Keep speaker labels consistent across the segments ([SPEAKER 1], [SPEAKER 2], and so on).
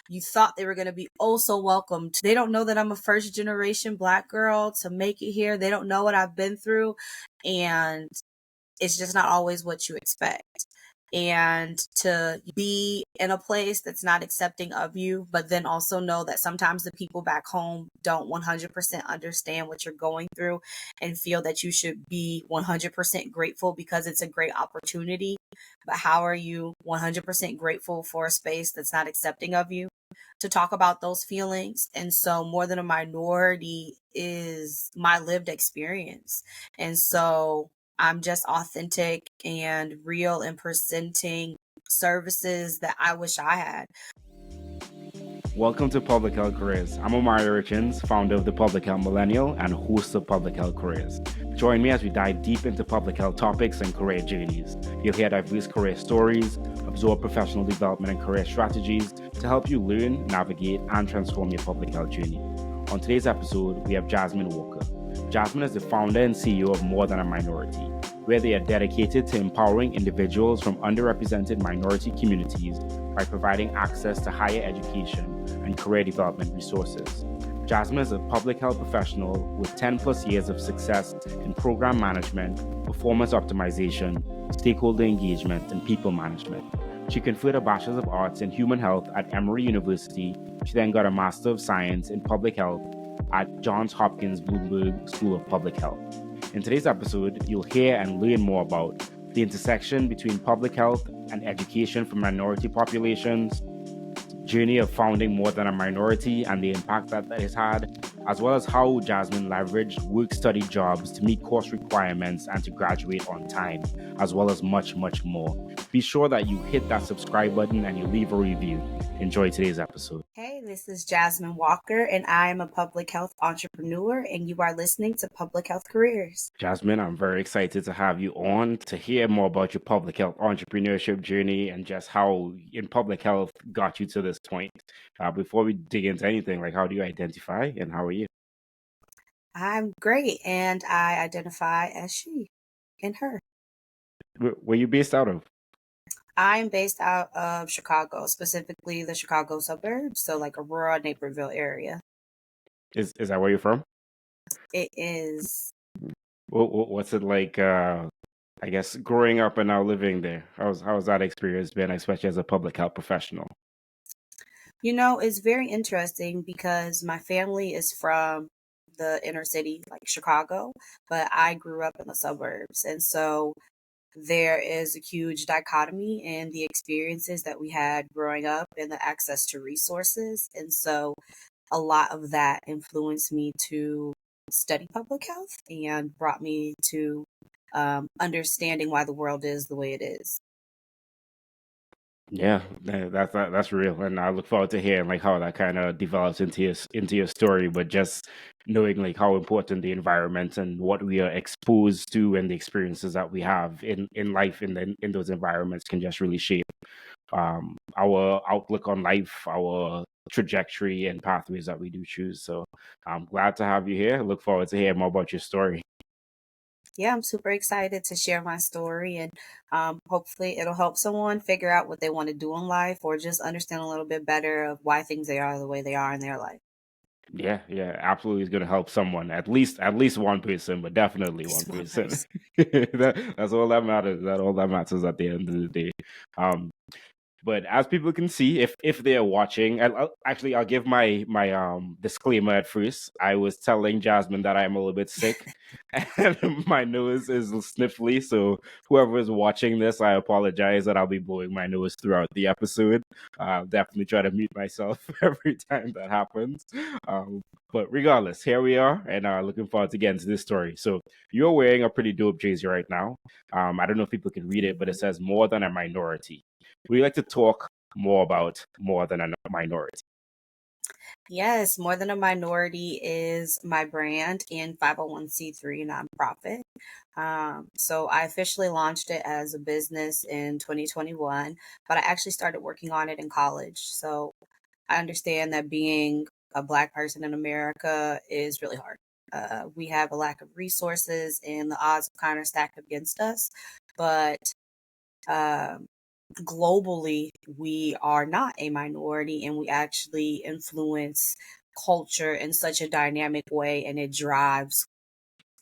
[SPEAKER 1] you thought they were going to be oh so welcomed. They don't know that I'm a first generation Black girl to make it here. They don't know what I've been through. And it's just not always what you expect. And to be in a place that's not accepting of you, but then also know that sometimes the people back home don't 100% understand what you're going through and feel that you should be 100% grateful because it's a great opportunity. But how are you 100% grateful for a space that's not accepting of you? To talk about those feelings. And so, More Than a Minority is my lived experience. And so, I'm just authentic and real in presenting services that I wish I had.
[SPEAKER 2] Welcome to Public Health Careers. I'm Emory Richards, founder of the Public Health Millennial and host of Public Health Careers. Join me as we dive deep into public health topics and career journeys. You'll hear diverse career stories, absorb professional development and career strategies to help you learn, navigate, and transform your public health journey. On today's episode, we have Jasmine Walker. Jasmine is the founder and CEO of More Than a Minority, where they are dedicated to empowering individuals from underrepresented minority communities by providing access to higher education and career development resources. Jasmine is a public health professional with 10 plus years of success in program management, performance optimization, stakeholder engagement, and people management. She conferred a Bachelor of Arts in Human Health at Emory University. She then got a Master of Science in Public Health at Johns Hopkins Bloomberg School of Public Health. In today's episode, you'll hear and learn more about the intersection between public health and education for minority populations, journey of founding More Than a Minority and the impact that has had, as well as how Jasmine leveraged work-study jobs to meet course requirements and to graduate on time, as well as much, much more. Be sure that you hit that subscribe button and you leave a review. Enjoy today's episode.
[SPEAKER 1] Hey, this is Jasmine Walker, and I am a public health entrepreneur, and you are listening to Public Health Careers.
[SPEAKER 2] Jasmine, I'm very excited to have you on to hear more about your public health entrepreneurship journey and just how in public health got you to this point. Before we dig into anything, like how do you identify and how are you?
[SPEAKER 1] I'm great, and I identify as she and her.
[SPEAKER 2] Where you based out of?
[SPEAKER 1] I'm based out of Chicago, specifically the Chicago suburbs, so like Aurora, Naperville area.
[SPEAKER 2] Is that where you're from?
[SPEAKER 1] It is.
[SPEAKER 2] What's it like? I guess growing up and now living there. How's that experience been, especially as a public health professional?
[SPEAKER 1] You know, it's very interesting because my family is from the inner city, like Chicago, but I grew up in the suburbs. And so there is a huge dichotomy in the experiences that we had growing up and the access to resources. And so a lot of that influenced me to study public health and brought me to understanding why the world is the way it is.
[SPEAKER 2] Yeah, that's real, and I look forward to hearing like how that kind of develops into your story. But just knowing like how important the environment and what we are exposed to and the experiences that we have in life in those environments can just really shape our outlook on life, our trajectory and pathways that we do choose. So I'm glad to have you here. Look forward to hearing more about your story.
[SPEAKER 1] Yeah, I'm super excited to share my story and hopefully it'll help someone figure out what they want to do in life or just understand a little bit better of why things they are the way they are in their life.
[SPEAKER 2] Yeah, absolutely is going to help someone, at least one person, but definitely one
[SPEAKER 1] Just one
[SPEAKER 2] person.
[SPEAKER 1] person.
[SPEAKER 2] That's all that matters. That all that matters at the end of the day. Um, but as people can see, if they are watching, I'll give my disclaimer at first. I was telling Jasmine that I'm a little bit sick, and my nose is sniffly. So whoever is watching this, I apologize that I'll be blowing my nose throughout the episode. I'll definitely try to mute myself every time that happens. But regardless, here we are, and looking forward to getting to this story. So you're wearing a pretty dope jersey right now. I don't know if people can read it, but it says "More Than a Minority." We like to talk more about More Than a Minority.
[SPEAKER 1] Yes, More Than a Minority is my brand and 501c3 nonprofit. So I officially launched it as a business in 2021, but I actually started working on it in college. So I understand that being a Black person in America is really hard. We have a lack of resources and the odds are kind of stacked against us. But um, globally, we are not a minority, and we actually influence culture in such a dynamic way, and it drives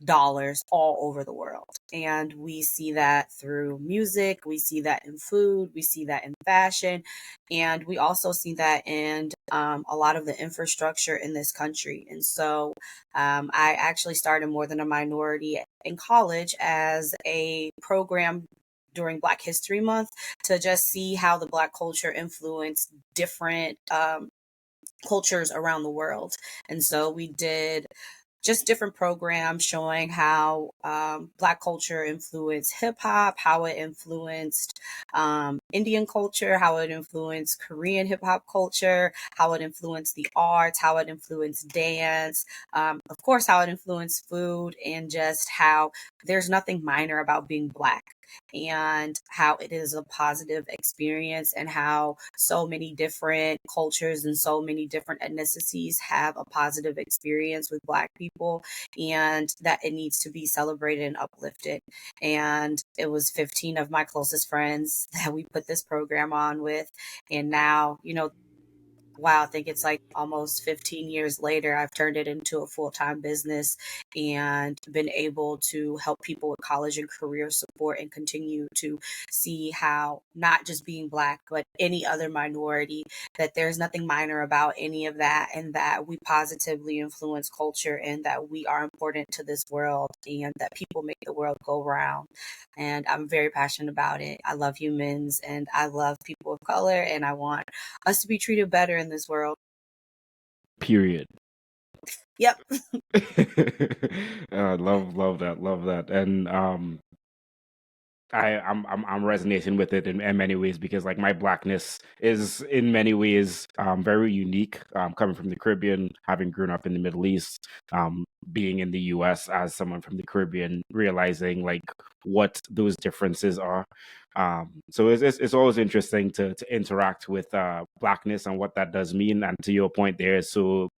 [SPEAKER 1] dollars all over the world. And we see that through music, we see that in food, we see that in fashion, and we also see that in a lot of the infrastructure in this country. And so I actually started More Than a Minority in college as a program during Black History Month to just see how the Black culture influenced different cultures around the world. And so we did just different programs showing how Black culture influenced hip hop, how it influenced Indian culture, how it influenced Korean hip hop culture, how it influenced the arts, how it influenced dance, of course, how it influenced food, and just how there's nothing minor about being Black, and how it is a positive experience, and how so many different cultures and so many different ethnicities have a positive experience with Black people, and that it needs to be celebrated and uplifted. And it was 15 of my closest friends that we put this program on with. And now, wow, I think it's like almost 15 years later, I've turned it into a full-time business and been able to help people with college and career support, and continue to see how not just being Black, but any other minority, that there's nothing minor about any of that, and that we positively influence culture, and that we are important to this world, and that people make the world go round. And I'm very passionate about it. I love humans, and I love people of color, and I want us to be treated better in this world.
[SPEAKER 2] Period.
[SPEAKER 1] Yep.
[SPEAKER 2] Love that, and I'm resonating with it in many ways, because like my Blackness is in many ways very unique, coming from the Caribbean, having grown up in the Middle East, being in the US as someone from the Caribbean, realizing like what those differences are. So it's always interesting to interact with Blackness and what that does mean. And to your point, there is so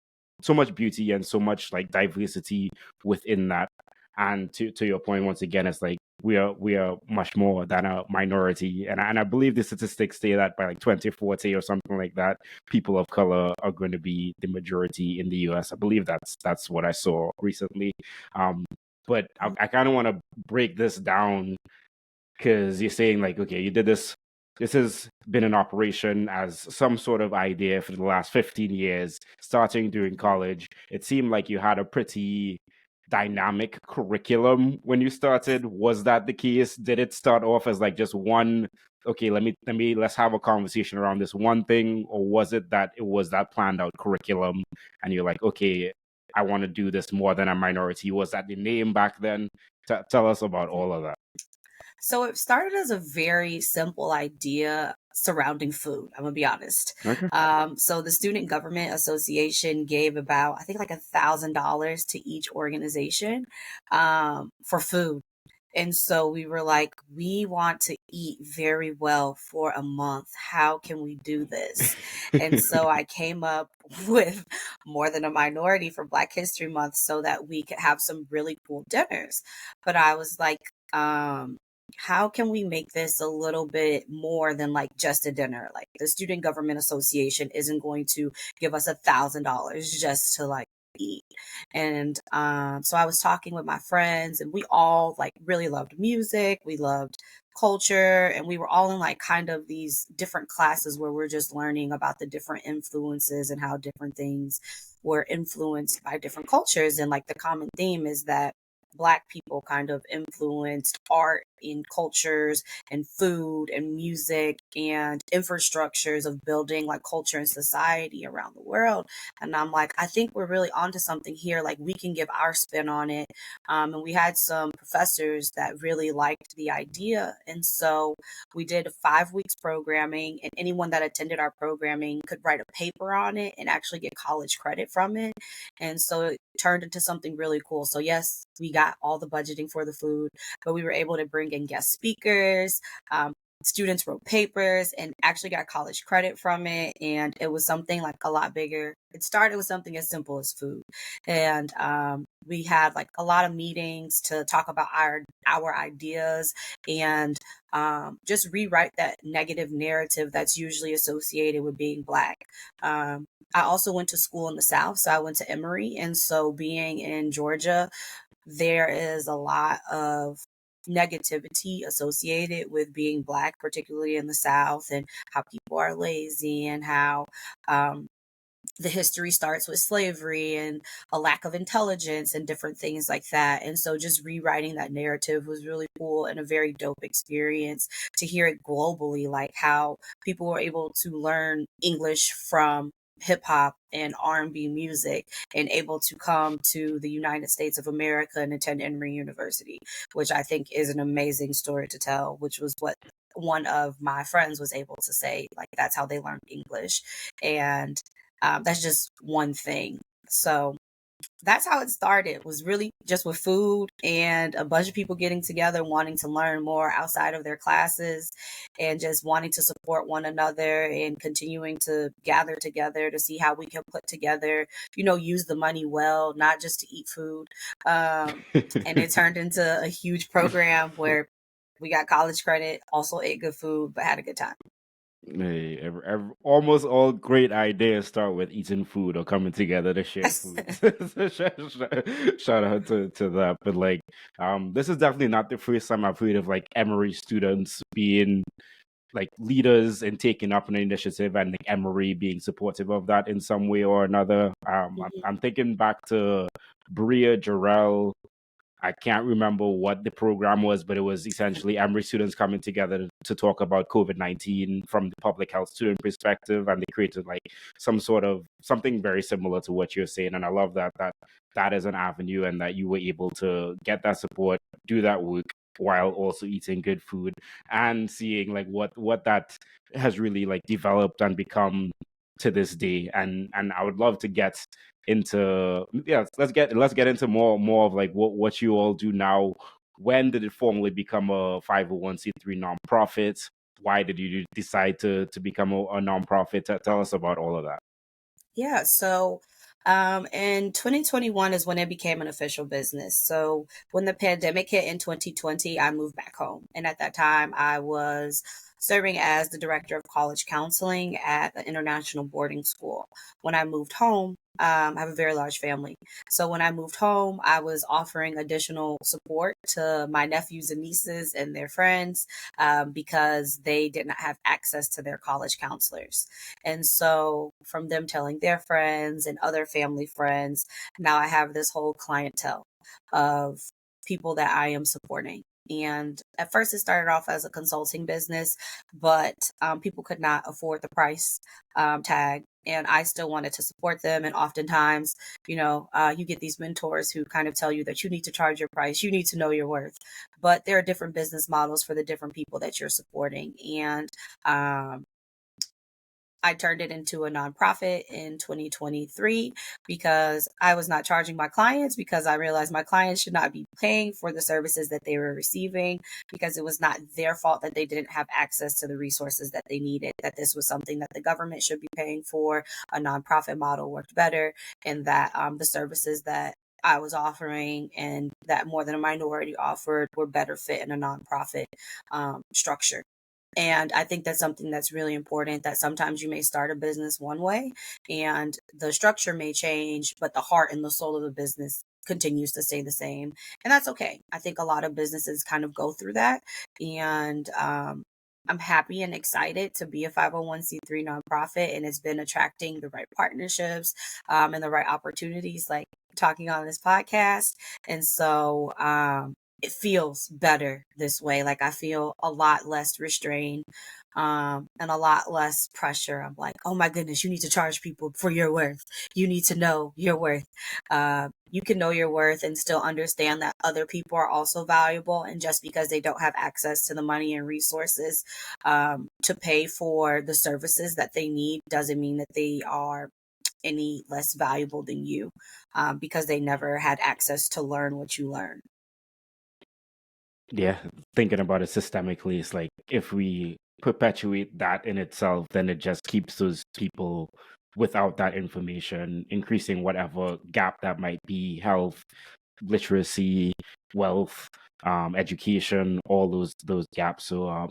[SPEAKER 2] much beauty and so much like diversity within that. And to your point, once again, it's like we are much more than a minority, and I believe the statistics say that by like 2040 or something like that, people of color are going to be the majority in the U.S. I believe that's what I saw recently. But I kind of want to break this down, because you're saying like, okay, you did this. This has been in operation as some sort of idea for the last 15 years, starting during college. It seemed like you had a pretty dynamic curriculum when you started. Was that the case? Did it start off as like just one, okay, let's have a conversation around this one thing, or was it that it was that planned out curriculum and you're like, okay, I want to do this More Than a Minority? Was that the name back then? Tell us about all of that.
[SPEAKER 1] So it started as a very simple idea surrounding food. I'm gonna be honest.
[SPEAKER 2] Okay.
[SPEAKER 1] So the Student Government Association gave about, I think, like $1,000 to each organization for food. And so we were like, we want to eat very well for a month. How can we do this? And so I came up with More Than a Minority for Black History Month so that we could have some really cool dinners. But I was like, how can we make this a little bit more than like just a dinner? Like, the Student Government Association isn't going to give us $1,000 just to like eat. And so I was talking with my friends, and we all like really loved music. We loved culture, and we were all in like kind of these different classes where we're just learning about the different influences and how different things were influenced by different cultures. And like the common theme is that Black people kind of influenced art and cultures and food and music and infrastructures of building like culture and society around the world. And I'm like, I think we're really onto something here. Like, we can give our spin on it. And we had some professors that really liked the idea. And so we did 5 weeks programming, and anyone that attended our programming could write a paper on it and actually get college credit from it. And so it turned into something really cool. So yes, we got all the budgeting for the food, but we were able to bring in guest speakers. students wrote papers and actually got college credit from it. And it was something like a lot bigger. It started with something as simple as food. And we had like a lot of meetings to talk about our ideas and just rewrite that negative narrative that's usually associated with being Black. I also went to school in the South, so I went to Emory. And so being in Georgia, there is a lot of negativity associated with being Black, particularly in the South, and how people are lazy and how um, the history starts with slavery and a lack of intelligence and different things like that. And so just rewriting that narrative was really cool and a very dope experience to hear it globally, like how people were able to learn English from hip hop and R&B music and able to come to the United States of America and attend Emory University, which I think is an amazing story to tell, which was what one of my friends was able to say, like that's how they learned English. And that's just one thing. So that's how it started, was really just with food and a bunch of people getting together, wanting to learn more outside of their classes and just wanting to support one another and continuing to gather together to see how we can put together, use the money well, not just to eat food. And it turned into a huge program where we got college credit, also ate good food, but had a good time.
[SPEAKER 2] Hey, almost all great ideas start with eating food or coming together to share food. So shout out to that. But like, this is definitely not the first time I've heard of like Emory students being like leaders and taking up an initiative, and like Emory being supportive of that in some way or another. I'm thinking back to Bria Jarrell. I can't remember what the program was, but it was essentially Emory students coming together to talk about COVID-19 from the public health student perspective, and they created like some sort of something very similar to what you're saying. And I love that is an avenue, and that you were able to get that support, do that work while also eating good food and seeing like what that has really like developed and become to this day. And I would love to get into, yeah, let's get into more of like what you all do now. When did it formally become a 501c3 nonprofit? Why did you decide to become a nonprofit? Tell us about all of that.
[SPEAKER 1] Yeah, so in 2021 is when it became an official business. So when the pandemic hit in 2020, I moved back home. And at that time, I was serving as the director of college counseling at an international boarding school. When I moved home, I have a very large family. So when I moved home, I was offering additional support to my nephews and nieces and their friends because they did not have access to their college counselors. And so from them telling their friends and other family friends, now I have this whole clientele of people that I am supporting. And at first, it started off as a consulting business, but people could not afford the price tag. And I still wanted to support them. And oftentimes, you get these mentors who kind of tell you that you need to charge your price, you need to know your worth. But there are different business models for the different people that you're supporting. And I turned it into a nonprofit in 2023 because I was not charging my clients, because I realized my clients should not be paying for the services that they were receiving, because it was not their fault that they didn't have access to the resources that they needed, that this was something that the government should be paying for. A nonprofit model worked better, and that the services that I was offering and that more than a minority offered were better fit in a nonprofit structure. And I think that's something that's really important, that sometimes you may start a business one way and the structure may change, but the heart and the soul of the business continues to stay the same. And that's okay. I think a lot of businesses kind of go through that. And I'm happy and excited to be a 501c3 nonprofit, and it's been attracting the right partnerships and the right opportunities, like talking on this podcast. And so it feels better this way. Like I feel a lot less restrained and a lot less pressure. I'm like, oh my goodness, you need to charge people for your worth. You need to know your worth. You can know your worth and still understand that other people are also valuable. And just because they don't have access to the money and resources to pay for the services that they need doesn't mean that they are any less valuable than you because they never had access to learn what you learn.
[SPEAKER 2] Yeah, thinking about it systemically, it's like if we perpetuate that in itself, then it just keeps those people without that information, increasing whatever gap that might be, health, literacy, wealth, education, all those gaps. So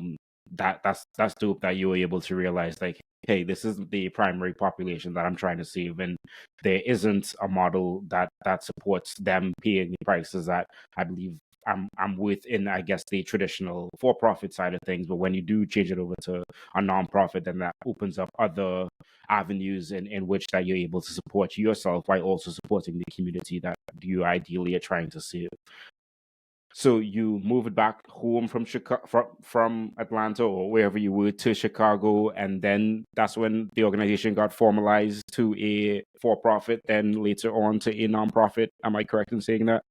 [SPEAKER 2] that's dope that you were able to realize like, hey, this isn't the primary population that I'm trying to save, and there isn't a model that supports them paying the prices that I believe I'm within, I guess, the traditional for-profit side of things. But when you do change it over to a nonprofit, then that opens up other avenues in which that you're able to support yourself while also supporting the community that you ideally are trying to serve. So you moved back home from Chicago, from Atlanta or wherever you were to Chicago, and then that's when the organization got formalized to a for-profit, then later on to a nonprofit. Am I correct in saying that?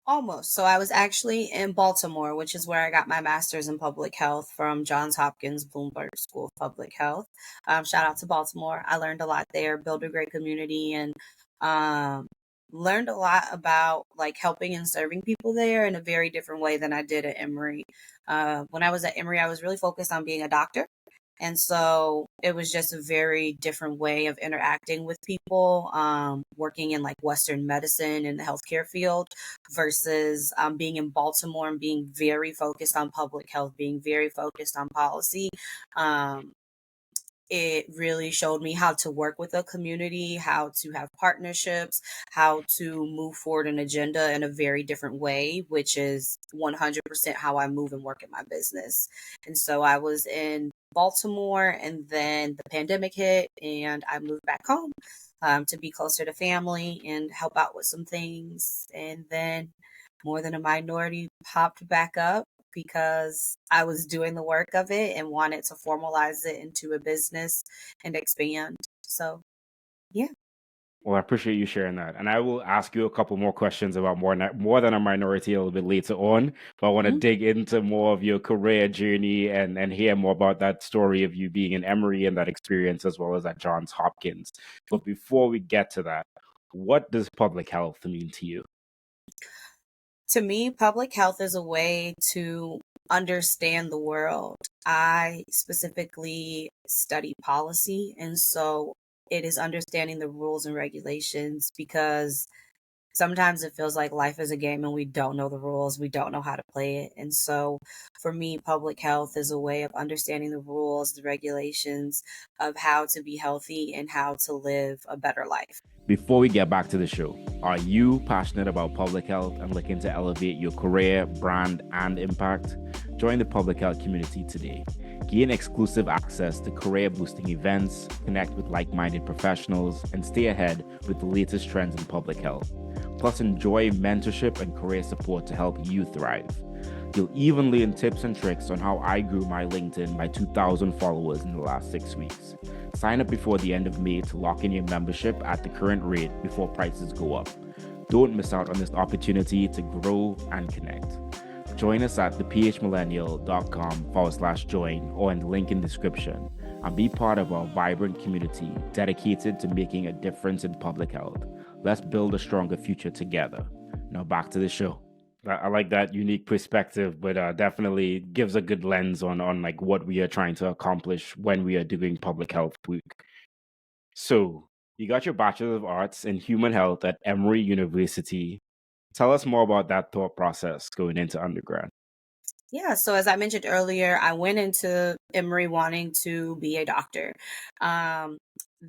[SPEAKER 1] Almost. So I was actually in Baltimore, which is where I got my master's in public health from Johns Hopkins Bloomberg School of Public Health. Shout out to Baltimore. I learned a lot there, built a great community, and um, learned a lot about like helping and serving people there in a very different way than I did at Emory. When I was at Emory, I was really focused on being a doctor. And so it was just a very different way of interacting with people, working in like Western medicine in the healthcare field versus being in Baltimore and being very focused on public health, being very focused on policy. Um, it really showed me how to work with a community, how to have partnerships, how to move forward an agenda in a very different way, which is 100% how I move and work in my business. And so I was in Baltimore, and then the pandemic hit, and I moved back home to be closer to family and help out with some things. And then More Than a Minority popped back up because I was doing the work of it and wanted to formalize it into a business and expand. So, yeah.
[SPEAKER 2] Well, I appreciate you sharing that. And I will ask you a couple more questions about more than a minority a little bit later on. But I want to
[SPEAKER 1] Mhm.
[SPEAKER 2] dig into more of your career journey and hear more about that story of you being in Emory and that experience as well as at Johns Hopkins. But before we get to that, what does public health mean to you?
[SPEAKER 1] To me, public health is a way to understand the world. I specifically study policy, and so it is understanding the rules and regulations because sometimes it feels like life is a game and we don't know the rules, we don't know how to play it. And so for me, public health is a way of understanding the rules, the regulations of how to be healthy and how to live a better life.
[SPEAKER 2] Before we get back to the show, are you passionate about public health and looking to elevate your career, brand, and impact? Join the public health community today. Gain exclusive access to career boosting events, connect with like minded professionals, and stay ahead with the latest trends in public health. Plus, enjoy mentorship and career support to help you thrive. You'll even learn tips and tricks on how I grew my LinkedIn by 2,000 followers in the last 6 weeks. Sign up before the end of May to lock in your membership at the current rate before prices go up. Don't miss out on this opportunity to grow and connect. Join us at thephmillennial.com/join or in the link in description and be part of our vibrant community dedicated to making a difference in public health. Let's build a stronger future together. Now back to the show. I like that unique perspective, but definitely gives a good lens on like what we are trying to accomplish when we are doing public health work. So you got your Bachelor of Arts in Human Health at Emory University. Tell us more about that thought process going into undergrad.
[SPEAKER 1] Yeah, so as I mentioned earlier, I went into Emory wanting to be a doctor. Um,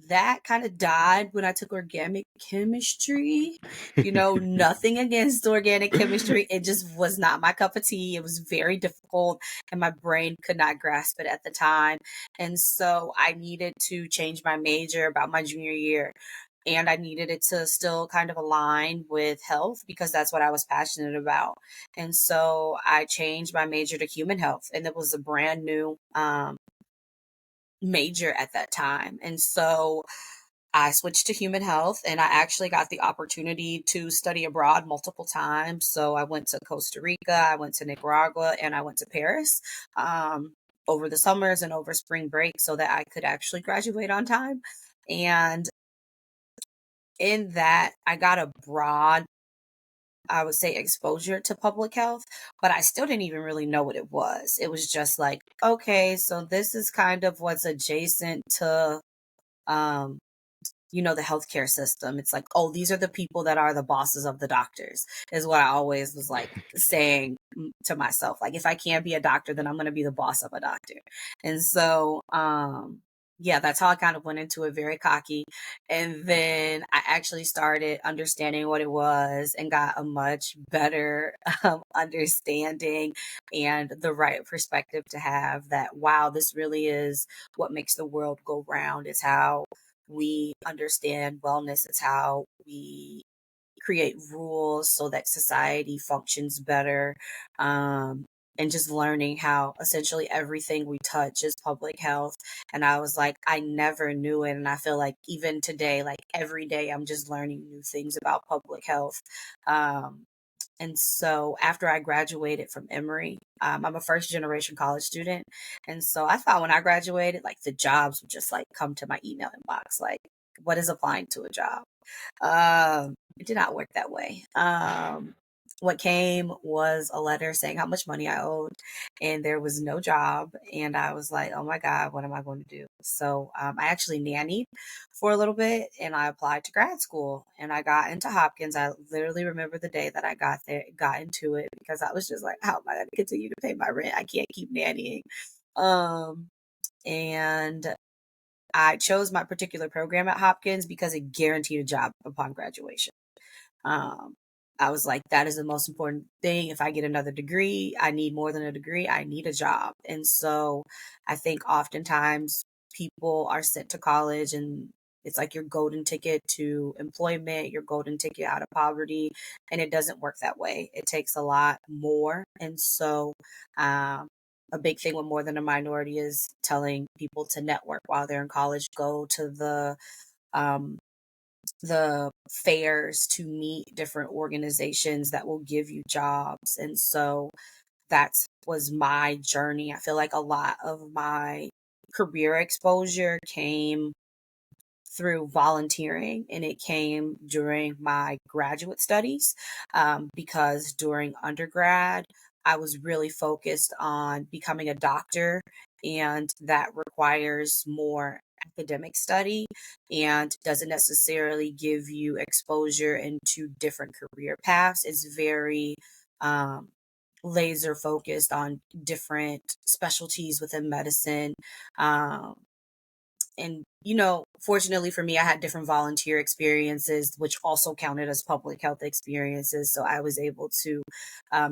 [SPEAKER 1] that kind of died when I took organic chemistry. Nothing against organic chemistry. It just was not my cup of tea. It was very difficult, and my brain could not grasp it at the time. And so I needed to change my major about my junior year, and I needed it to still kind of align with health because that's what I was passionate about. And so I changed my major to human health, and it was a brand new major at that time. And so I switched to human health, and I actually got the opportunity to study abroad multiple times. So I went to Costa Rica, I went to Nicaragua, and I went to Paris over the summers and over spring break so that I could actually graduate on time. And in that, I got a broad I would say, exposure to public health, but I still didn't even really know what it was. It was just like, okay, so this is kind of what's adjacent to um the healthcare system. It's like, oh, these are the people that are the bosses of the doctors, is what I always was like saying to myself. Like, if I can't be a doctor, then I'm going to be the boss of a doctor. And so, yeah, that's how I kind of went into it, very cocky. And then I actually started understanding what it was and got a much better understanding and the right perspective to have that, wow, this really is what makes the world go round, is how we understand wellness. It's how we create rules so that society functions better. Um, and just learning how essentially everything we touch is public health. And I was like, I never knew it. And I feel like even today, like every day, I'm just learning new things about public health. Um, and so after I graduated from Emory, I'm a first generation college student. And so I thought when I graduated, like the jobs would just like come to my email inbox, like what is applying to a job? It did not work that way. What came was a letter saying how much money I owed, and there was no job. And I was like, oh my God, what am I going to do? So I actually nannied for a little bit and I applied to grad school and I got into Hopkins. I literally remember the day that I got into it, because I was just like, how am I going to continue to pay my rent? I can't keep nannying. Um, and I chose my particular program at Hopkins because it guaranteed a job upon graduation. Um, I was like, that is the most important thing. If I get another degree, I need more than a degree. I need a job. And so I think oftentimes people are sent to college and it's like your golden ticket to employment, your golden ticket out of poverty. And it doesn't work that way. It takes a lot more. And so, a big thing with more than a minority is telling people to network while they're in college, go to um, the fairs to meet different organizations that will give you jobs. And so that was my journey. I feel like a lot of my career exposure came through volunteering, and it came during my graduate studies, because during undergrad I was really focused on becoming a doctor, and that requires more academic study and doesn't necessarily give you exposure into different career paths. It's very um, laser focused on different specialties within medicine. um, and fortunately for me, I had different volunteer experiences which also counted as public health experiences, so I was able to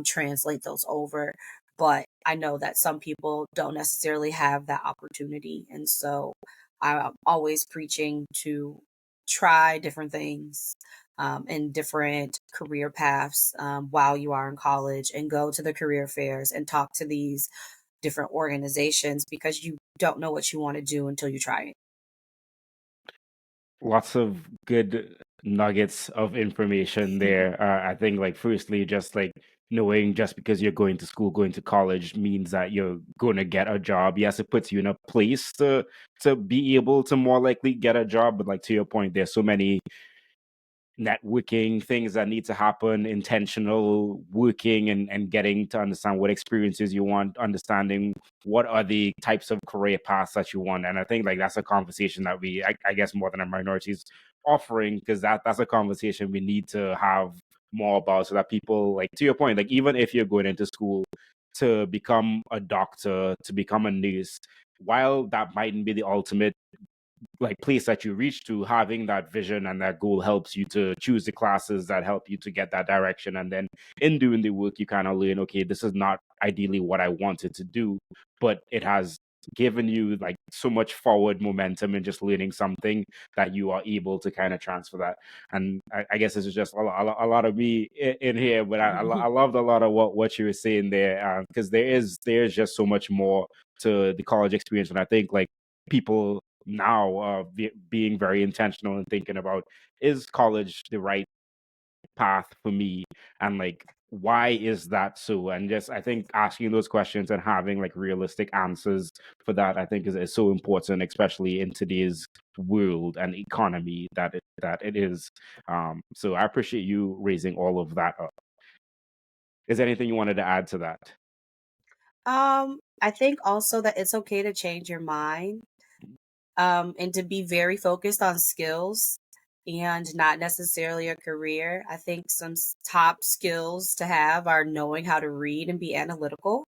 [SPEAKER 1] translate those over. But I know that some people don't necessarily have that opportunity, and so I'm always preaching to try different things, and different career paths, while you are in college, and go to the career fairs and talk to these different organizations, because you don't know what you want to do until you try it.
[SPEAKER 2] Lots of good nuggets of information there. I think, like, firstly, just like knowing just because you're going to school, going to college means that you're going to get a job. Yes, it puts you in a place to be able to more likely get a job. But like to your point, there's so many networking things that need to happen, intentional working, and getting to understand what experiences you want, understanding what are the types of career paths that you want. And I think like that's a conversation that I guess more than a minorities offering, because that's a conversation we need to have more about, so that people, like to your point, like even if you're going into school to become a doctor, to become a nurse, while that mightn't be the ultimate like place that you reach to, having that vision and that goal helps you to choose the classes that help you to get that direction. And then in doing the work, you kind of learn, okay, this is not ideally what I wanted to do, but it has given you like so much forward momentum in just learning something that you are able to kind of transfer that. And I guess this is just a lot of me in here, but I loved a lot of what you were saying there, because there's just so much more to the college experience. And I think like people now being very intentional and thinking about, is college the right path for me, and like why is that so, and just I think asking those questions and having like realistic answers for that, I think is so important, especially in today's world and economy that it is. So I appreciate you raising all of that up. Is there anything you wanted to add to that?
[SPEAKER 1] I think also that it's okay to change your mind, and to be very focused on skills and not necessarily a career. I think some top skills to have are knowing how to read and be analytical,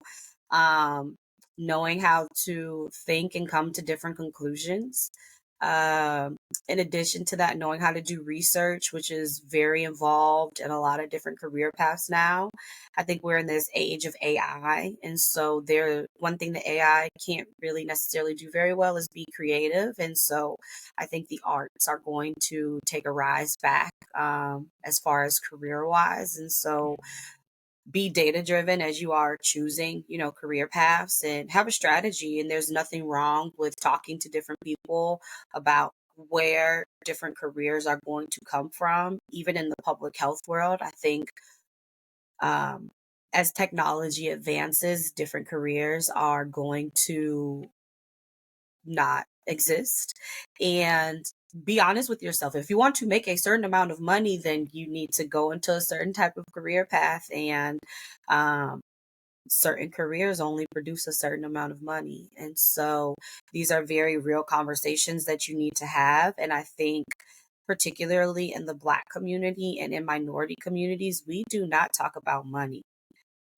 [SPEAKER 1] um, knowing how to think and come to different conclusions. Um, in addition to that, knowing how to do research, which is very involved in a lot of different career paths now. I think we're in this age of AI. And so there one thing that AI can't really necessarily do very well is be creative. And so I think the arts are going to take a rise back, as far as career wise. And so be data driven as you are choosing, career paths, and have a strategy. And there's nothing wrong with talking to different people about where different careers are going to come from, even in the public health world. I think, um, as technology advances, different careers are going to not exist. And be honest with yourself. If you want to make a certain amount of money, then you need to go into a certain type of career path. And um, certain careers only produce a certain amount of money. And so these are very real conversations that you need to have. And I think, particularly in the Black community and in minority communities, we do not talk about money.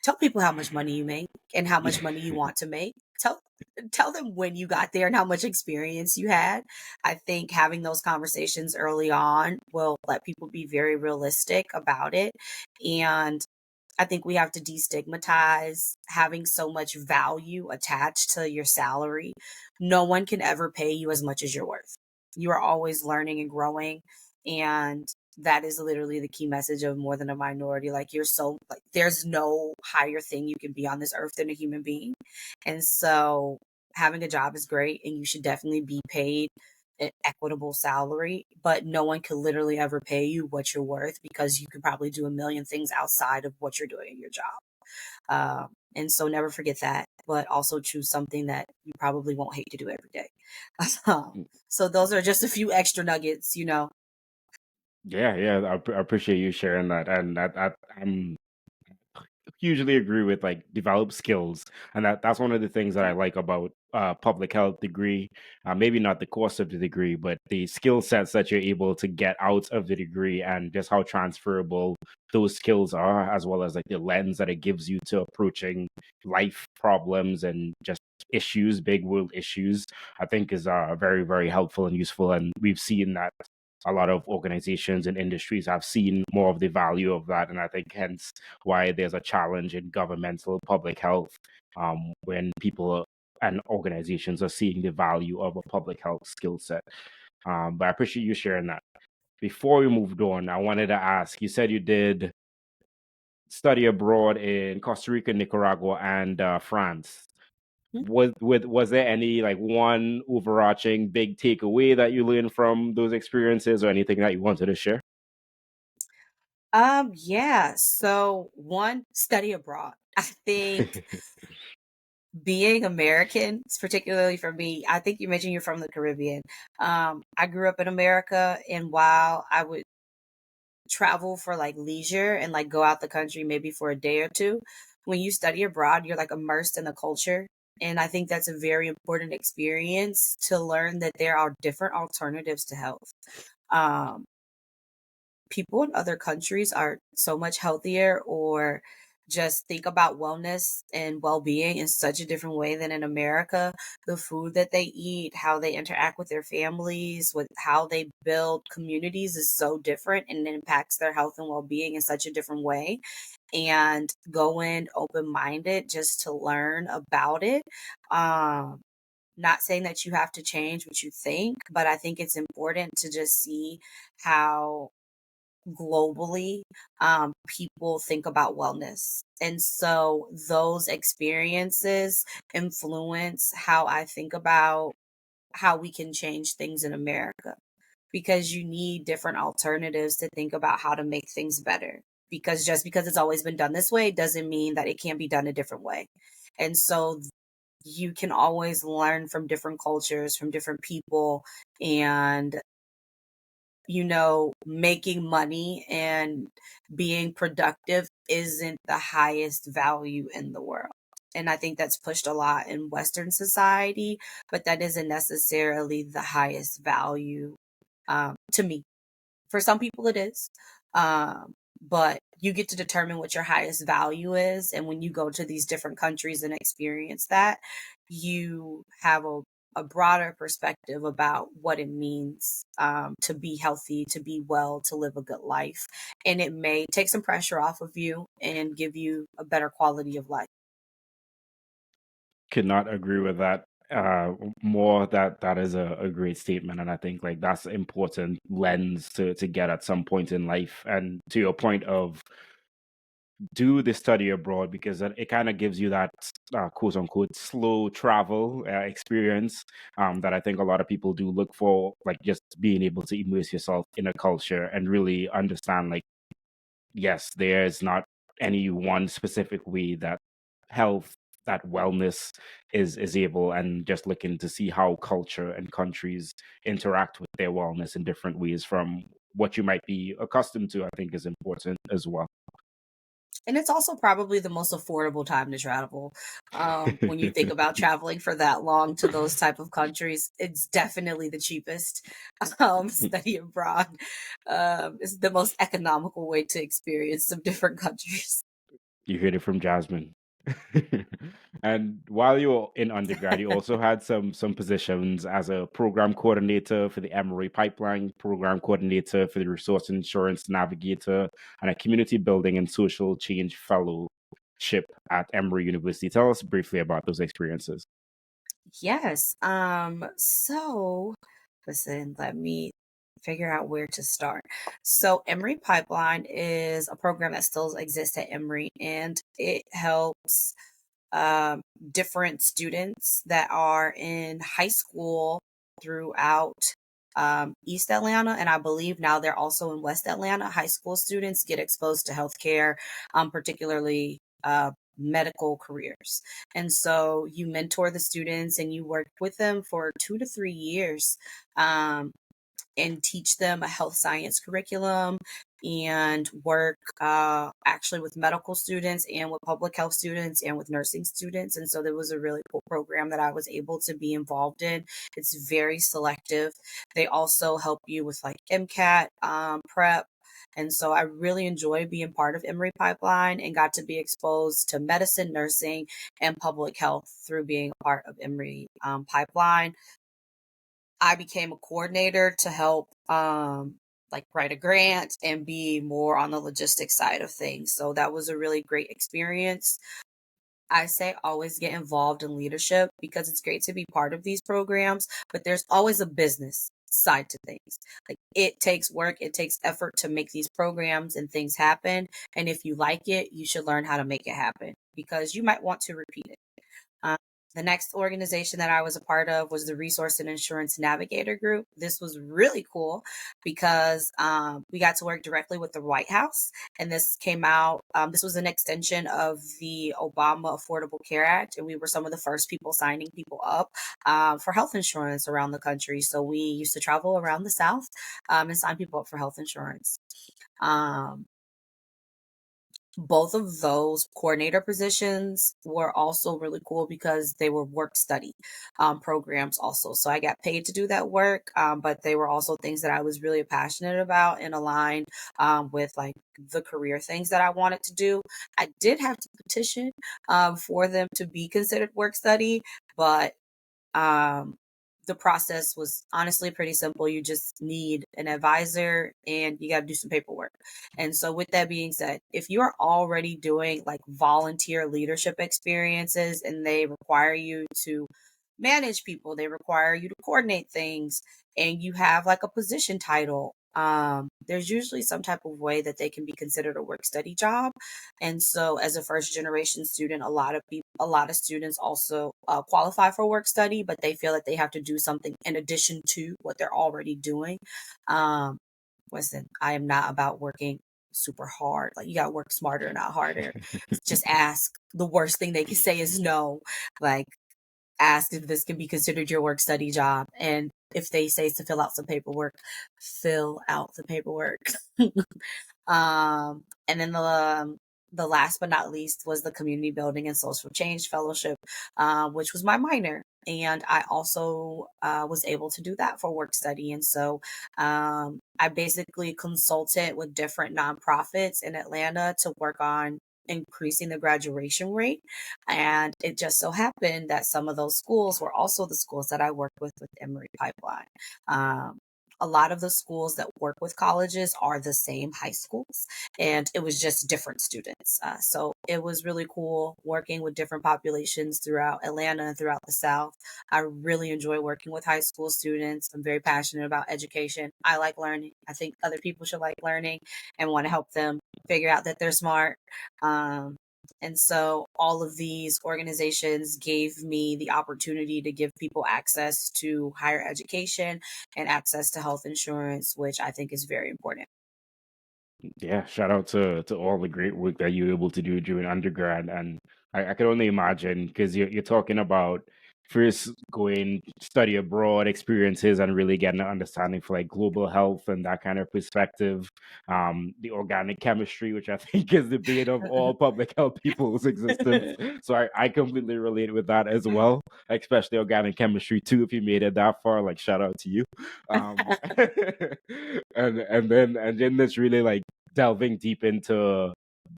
[SPEAKER 1] Tell people how much money you make and how much money you want to make. Tell them when you got there and how much experience you had. I think having those conversations early on will let people be very realistic about it. And I think we have to destigmatize having so much value attached to your salary. No one can ever pay you as much as you're worth. You are always learning and growing. And that is literally the key message of More Than a Minority. Like, you're so, like, there's no higher thing you can be on this earth than a human being. And so having a job is great, and you should definitely be paid an equitable salary, but no one could literally ever pay you what you're worth, because you could probably do a million things outside of what you're doing in your job. And so never forget that, but also choose something that you probably won't hate to do every day. So those are just a few extra nuggets.
[SPEAKER 2] Yeah, yeah, I appreciate you sharing that, and I'm hugely agree with like develop skills, and that's one of the things that I like about public health degree. Maybe not the course of the degree, but the skill sets that you're able to get out of the degree, and just how transferable those skills are, as well as like the lens that it gives you to approaching life problems and just issues, big world issues. I think is very very helpful and useful, and we've seen that a lot of organizations and industries have seen more of the value of that. And I think hence why there's a challenge in governmental public health, when people and organizations are seeing the value of a public health skill set. But I appreciate you sharing that. Before we moved on, I wanted to ask, you said you did study abroad in Costa Rica, Nicaragua, and France. Was there any like one overarching big takeaway that you learned from those experiences, or anything that you wanted to share?
[SPEAKER 1] Yeah. So one, study abroad. I think being American, particularly for me, I think you mentioned you're from the Caribbean. I grew up in America, and while I would travel for like leisure and like go out the country maybe for a day or two, when you study abroad, you're like immersed in the culture. And I think that's a very important experience to learn that there are different alternatives to health. Um, People in other countries are so much healthier, or just think about wellness and well-being in such a different way than in America. The food that they eat, how they interact with their families, with how they build communities is so different, and it impacts their health and well-being in such a different way. And go in open-minded just to learn about it. Um, Not saying that you have to change what you think, but I think it's important to just see how globally, people think about wellness. And so those experiences influence how I think about how we can change things in America, because you need different alternatives to think about how to make things better. Because just because it's always been done this way doesn't mean that it can't be done a different way. And so you can always learn from different cultures, from different people, and making money and being productive isn't the highest value in the world. And I think that's pushed a lot in Western society, but that isn't necessarily the highest value to me. For some people, it is. But you get to determine what your highest value is. And when you go to these different countries and experience that, you have a broader perspective about what it means to be healthy, to be well, to live a good life. And it may take some pressure off of you and give you a better quality of life.
[SPEAKER 2] Could not agree with that more. That is a great statement, and I think like that's an important lens to get at some point in life. And to your point of do the study abroad, because it kind of gives you that quote unquote slow travel experience that I think a lot of people do look for, like just being able to immerse yourself in a culture and really understand, like, yes, there's not any one specific way that health, that wellness is able, and just looking to see how culture and countries interact with their wellness in different ways from what you might be accustomed to, I think is important as well.
[SPEAKER 1] And it's also probably the most affordable time to travel. When you think about traveling for that long to those type of countries, it's definitely the cheapest. Study abroad is the most economical way to experience some different countries.
[SPEAKER 2] You heard it from Jasmine. And while you were in undergrad, you also had some positions as a program coordinator for the Emory Pipeline, program coordinator for the Resource Insurance Navigator, and a community building and social change fellowship at Emory University. Tell us briefly about those experiences.
[SPEAKER 1] Yes. So listen, let me figure out where to start. So Emory Pipeline is a program that still exists at Emory, and it helps um, different students that are in high school throughout East Atlanta. And I believe now they're also in West Atlanta. High school students get exposed to healthcare, particularly medical careers. And so you mentor the students and you work with them for 2 to 3 years. Um, and teach them a health science curriculum and work actually with medical students and with public health students and with nursing students. And so there was a really cool program that I was able to be involved in. It's very selective. They also help you with like MCAT prep. And so I really enjoyed being part of Emory Pipeline and got to be exposed to medicine, nursing, and public health through being a part of Emory Pipeline. I became a coordinator to help like write a grant and be more on the logistics side of things. So that was a really great experience. I say always get involved in leadership because it's great to be part of these programs, but there's always a business side to things. Like it takes work, it takes effort to make these programs and things happen. And if you like it, you should learn how to make it happen because you might want to repeat it. Um, the next organization that I was a part of was the Resource and Insurance Navigator Group. This was really cool because we got to work directly with the White House. And this came out, this was an extension of the Obama Affordable Care Act. And we were some of the first people signing people up for health insurance around the country. So we used to travel around the South and sign people up for health insurance. Um, both of those coordinator positions were also really cool because they were work study programs also. So I got paid to do that work, but they were also things that I was really passionate about and aligned with like the career things that I wanted to do. I did have to petition for them to be considered work study, but um, the process was honestly pretty simple. You just need an advisor and you got to do some paperwork. And so, with that being said, if you are already doing like volunteer leadership experiences and they require you to manage people, they require you to coordinate things, and you have like a position title, there's usually some type of way that they can be considered a work study job. And so, as a first generation student, a lot of students also qualify for work study, but they feel that they have to do something in addition to what they're already doing. Um, Listen, I am not about working super hard. Like you got to work smarter, not harder. Just ask. The worst thing they can say is no. Like ask if this can be considered your work study job, and if they say to fill out some paperwork, fill out the paperwork. And then the last but not least was the Community Building and Social Change Fellowship, which was my minor. And I also was able to do that for work study. And so I basically consulted with different nonprofits in Atlanta to work on increasing the graduation rate. And it just so happened that some of those schools were also the schools that I worked with Emory Pipeline. Um, a lot of the schools that work with colleges are the same high schools, and it was just different students. So it was really cool working with different populations throughout Atlanta and throughout the South. I really enjoy working with high school students. I'm very passionate about education. I like learning. I think other people should like learning and want to help them figure out that they're smart. Um, and so all of these organizations gave me the opportunity to give people access to higher education and access to health insurance, which I think is very important.
[SPEAKER 2] Yeah, shout out to all the great work that you were able to do during undergrad, and I can only imagine because you're talking about first going study abroad experiences and really getting an understanding for like global health and that kind of perspective. The organic chemistry, which I think is the bane of all public health people's existence. So I completely relate with that as well, especially organic chemistry too. If you made it that far, like shout out to you. Um, and then that's really like delving deep into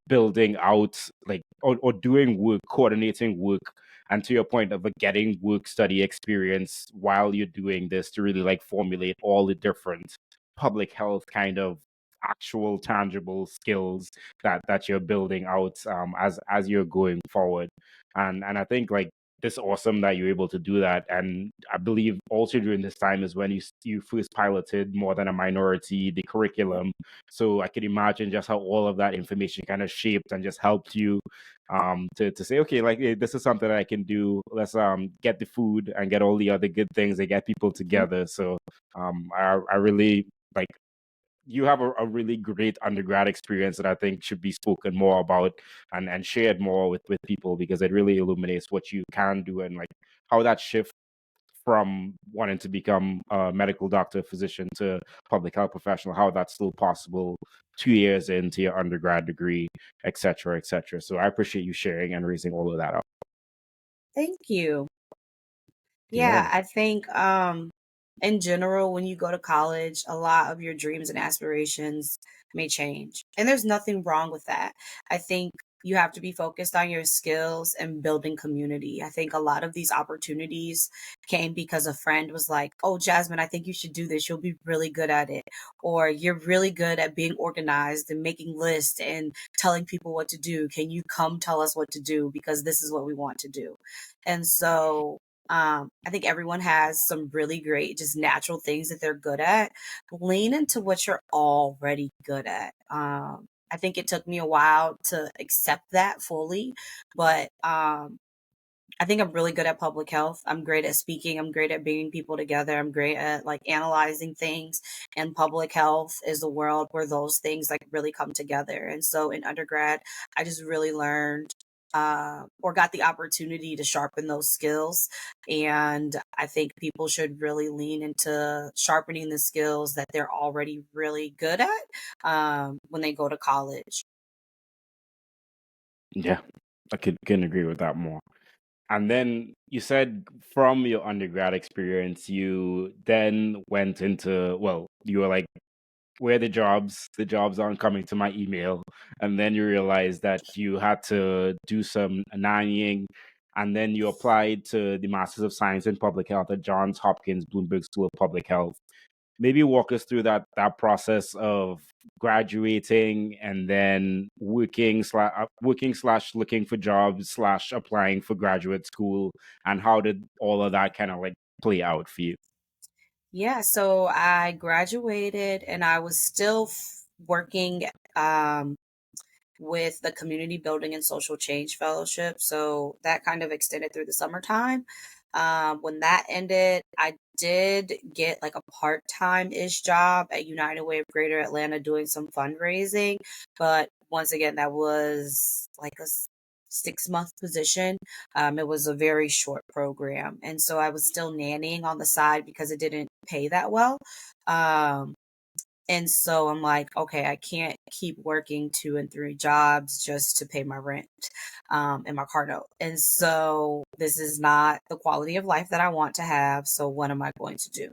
[SPEAKER 2] building out like or doing work, coordinating work, and to your point of getting work study experience while you're doing this to really like formulate all the different public health kind of actual tangible skills that you're building out as you're going forward. And I think like it's awesome that you're able to do that. And I believe also during this time is when you first piloted More Than a Minority, the curriculum. So I could imagine just how all of that information kind of shaped and just helped you to say, okay, like this is something that I can do. Let's get the food and get all the other good things and get people together. So I really like you have a really great undergrad experience that I think should be spoken more about and shared more with people because it really illuminates what you can do and like how that shift from wanting to become a medical doctor, physician to public health professional, how that's still possible 2 years into your undergrad degree, et cetera, et cetera. So I appreciate you sharing and raising all of that up.
[SPEAKER 1] Thank you. Yeah,
[SPEAKER 2] Yeah.
[SPEAKER 1] I think in general, when you go to college, a lot of your dreams and aspirations may change. And there's nothing wrong with that. I think you have to be focused on your skills and building community. I think a lot of these opportunities came because a friend was like, "Oh, Jasmine, I think you should do this. You'll be really good at it." Or you're really good at being organized and making lists and telling people what to do. Can you come tell us what to do? Because this is what we want to do. And so I think everyone has some really great, just natural things that they're good at. Lean into what you're already good at. I think it took me a while to accept that fully, but I think I'm really good at public health. I'm great at speaking. I'm great at bringing people together. I'm great at like analyzing things. And public health is the world where those things like really come together. And so in undergrad, I just really learned or got the opportunity to sharpen those skills. And I think people should really lean into sharpening the skills that they're already really good at when they go to college.
[SPEAKER 2] Yeah. I can agree with that more. And then you said from your undergrad experience, you then went into, well, you were like, where are the jobs? The jobs aren't coming to my email. And then you realized that you had to do some nannying. And then you applied to the Masters of Science in Public Health at Johns Hopkins Bloomberg School of Public Health. Maybe walk us through that process of graduating and then working slash looking for jobs slash applying for graduate school, and how did all of that kind of like play out for you?
[SPEAKER 1] Yeah, so I graduated and I was still working um, with the Community Building and Social Change Fellowship. So that kind of extended through the summertime. When that ended, I did get like a part-time ish job at United Way of Greater Atlanta doing some fundraising. But once again, that was like a 6-month position. It was a very short program. And so I was still nannying on the side because it didn't pay that well. Um, and so I'm like, okay, I can't keep working 2 and 3 jobs just to pay my rent, and my car note. And so this is not the quality of life that I want to have. So what am I going to do?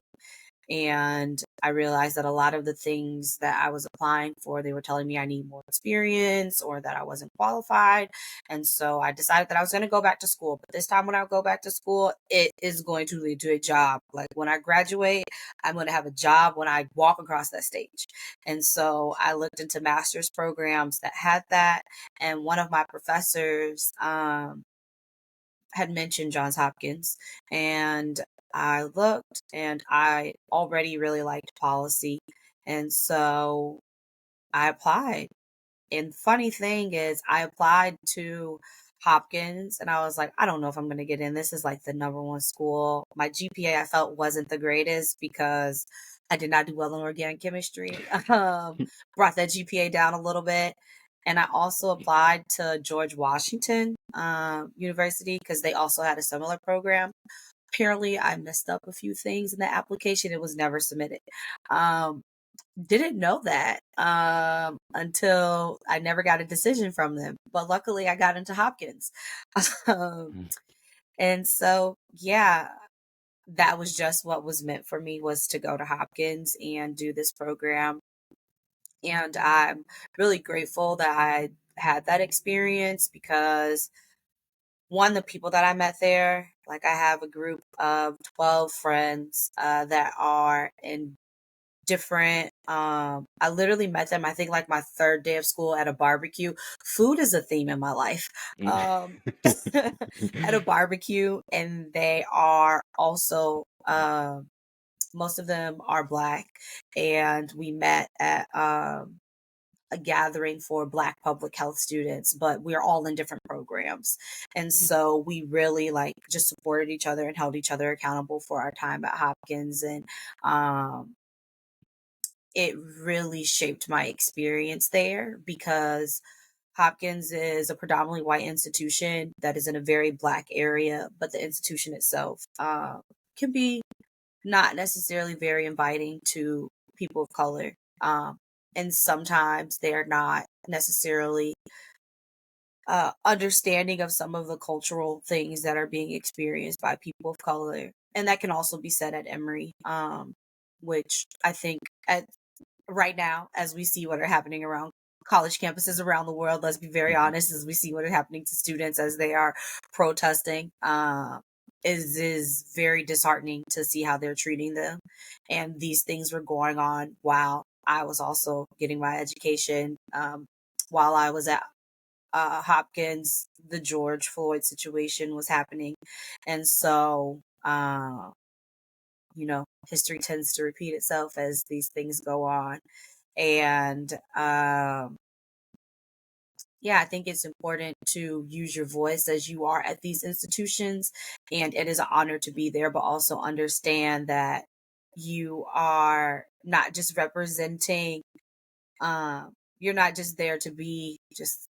[SPEAKER 1] And I realized that a lot of the things that I was applying for, they were telling me I need more experience or that I wasn't qualified. And so I decided that I was going to go back to school. But this time, when I go back to school, it is going to lead to a job. Like when I graduate, I'm going to have a job when I walk across that stage. And so I looked into master's programs that had that. And one of my professors, had mentioned Johns Hopkins, and I looked and I already really liked policy. And so I applied. And funny thing is, I applied to Hopkins and I was like, I don't know if I'm going to get in. This is like the number 1 school. My GPA I felt wasn't the greatest because I did not do well in organic chemistry. Brought that GPA down a little bit. And I also applied to George Washington University because they also had a similar program. Apparently, I messed up a few things in the application. It was never submitted. Um, didn't know that until I never got a decision from them. But luckily, I got into Hopkins. um, and so, yeah, that was just what was meant for me, was to go to Hopkins and do this program. And I'm really grateful that I had that experience because, one, the people that I met there, like I have a group of 12 friends that are in different, I literally met them, I think like my 3rd day of school at a barbecue. Food is a theme in my life. um at a barbecue, and they are also, most of them are Black, and we met at a gathering for Black public health students, but we're all in different programs. And so we really like just supported each other and held each other accountable for our time at Hopkins. And um, it really shaped my experience there because Hopkins is a predominantly white institution that is in a very Black area, but the institution itself can be not necessarily very inviting to people of color. And sometimes they're not necessarily understanding of some of the cultural things that are being experienced by people of color. And that can also be said at Emory, which I think at right now, as we see what are happening around college campuses around the world, let's be very honest, as we see what are happening to students as they are protesting, is very disheartening to see how they're treating them. And these things were going on while I was also getting my education. While I was at Hopkins, the George Floyd situation was happening. And so, history tends to repeat itself as these things go on. And yeah, I think it's important to use your voice as you are at these institutions. And it is an honor to be there, but also understand that you are not just representing, you're not just there to be just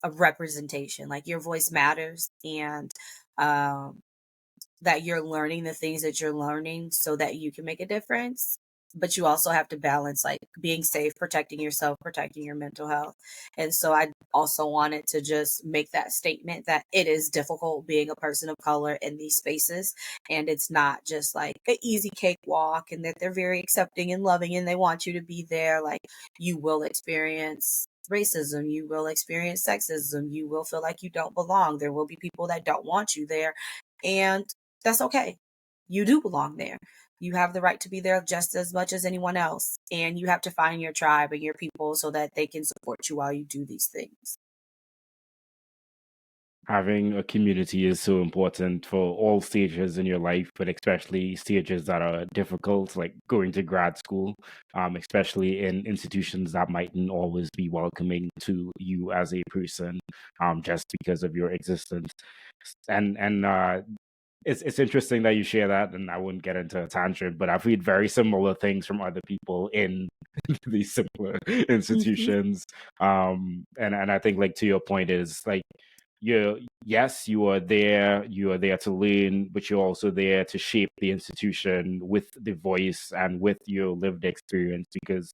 [SPEAKER 1] a representation. Like your voice matters, and um, that you're learning the things that you're learning so that you can make a difference. But you also have to balance like being safe, protecting yourself, protecting your mental health. And so I also wanted to just make that statement that it is difficult being a person of color in these spaces. And it's not just like an easy cakewalk, and that they're very accepting and loving and they want you to be there. Like you will experience racism, you will experience sexism, you will feel like you don't belong. There will be people that don't want you there. And that's okay. You do belong there. You have the right to be there just as much as anyone else. And you have to find your tribe and your people so that they can support you while you do these things.
[SPEAKER 2] Having a community is so important for all stages in your life, but especially stages that are difficult, like going to grad school, especially in institutions that mightn't always be welcoming to you as a person, just because of your existence. And it's interesting that you share that, and I wouldn't get into a tangent, but I've read very similar things from other people in these similar
[SPEAKER 1] Mhm.
[SPEAKER 2] institutions. And I think, like, to your point is like yes, you are there to learn, but you're also there to shape the institution with the voice and with your lived experience, because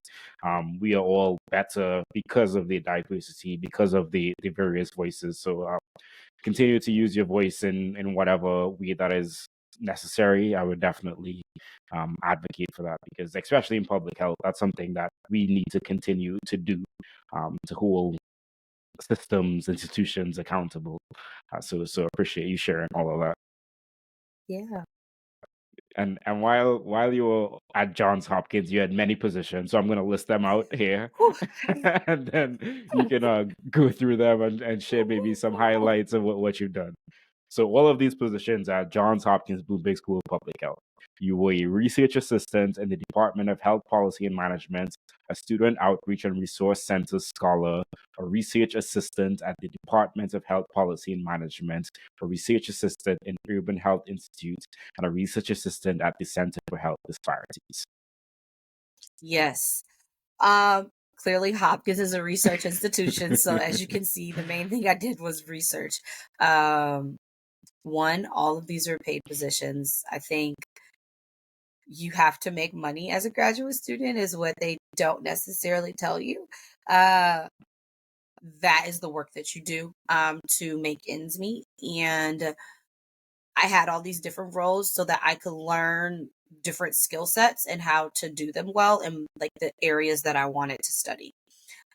[SPEAKER 2] we are all better because of the diversity, because of the various voices. So continue to use your voice in whatever way that is necessary. I would definitely advocate for that, because especially in public health, that's something that we need to continue to do, to hold systems, institutions accountable. So appreciate you sharing all of that.
[SPEAKER 1] Yeah.
[SPEAKER 2] And while you were at Johns Hopkins, you had many positions. So I'm going to list them out here,
[SPEAKER 1] Whew.
[SPEAKER 2] and then you can go through them and share maybe some highlights of what you've done. So all of these positions at Johns Hopkins Bloomberg School of Public Health. You were a research assistant in the Department of Health Policy and Management, a student outreach and resource center scholar, a research assistant at the Department of Health Policy and Management, a research assistant in Urban Health Institute, and a research assistant at the Center for Health Disparities.
[SPEAKER 1] Yes. Clearly Hopkins is a research institution. So as you can see, the main thing I did was research. One, all of these are paid positions. I think you have to make money as a graduate student is what they don't necessarily tell you. That is the work that you do to make ends meet. And I had all these different roles so that I could learn different skill sets and how to do them well in like the areas that I wanted to study.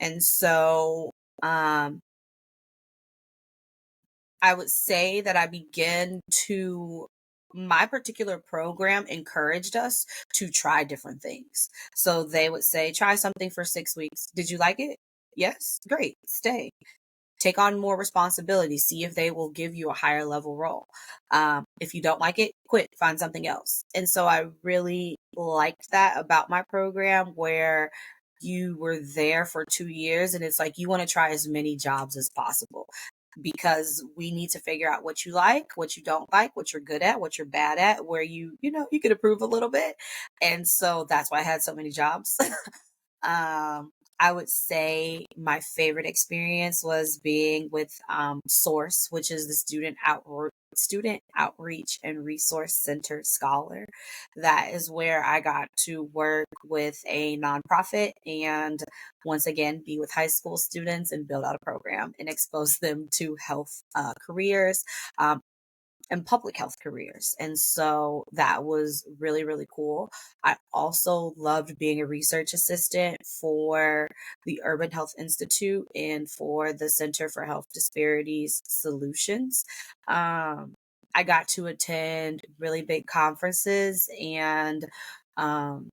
[SPEAKER 1] And so I would say that I began to my particular program encouraged us to try different things. So they would say, try something for 6 weeks. Did you like it? Yes, great, stay. Take on more responsibility, see if they will give you a higher level role. If you don't like it, quit, find something else. And so I really liked that about my program, where you were there for 2 years and it's like you want to try as many jobs as possible, because we need to figure out what you like, what you don't like, what you're good at, what you're bad at, where you could improve a little bit. And so that's why I had so many jobs. I would say my favorite experience was being with Source, which is the Student Outreach and Resource Center Scholar. That is where I got to work with a nonprofit and once again be with high school students and build out a program and expose them to health careers. And public health careers. And so that was really, really cool. I also loved being a research assistant for the Urban Health Institute and for the Center for Health Disparities Solutions. I got to attend really big conferences and um,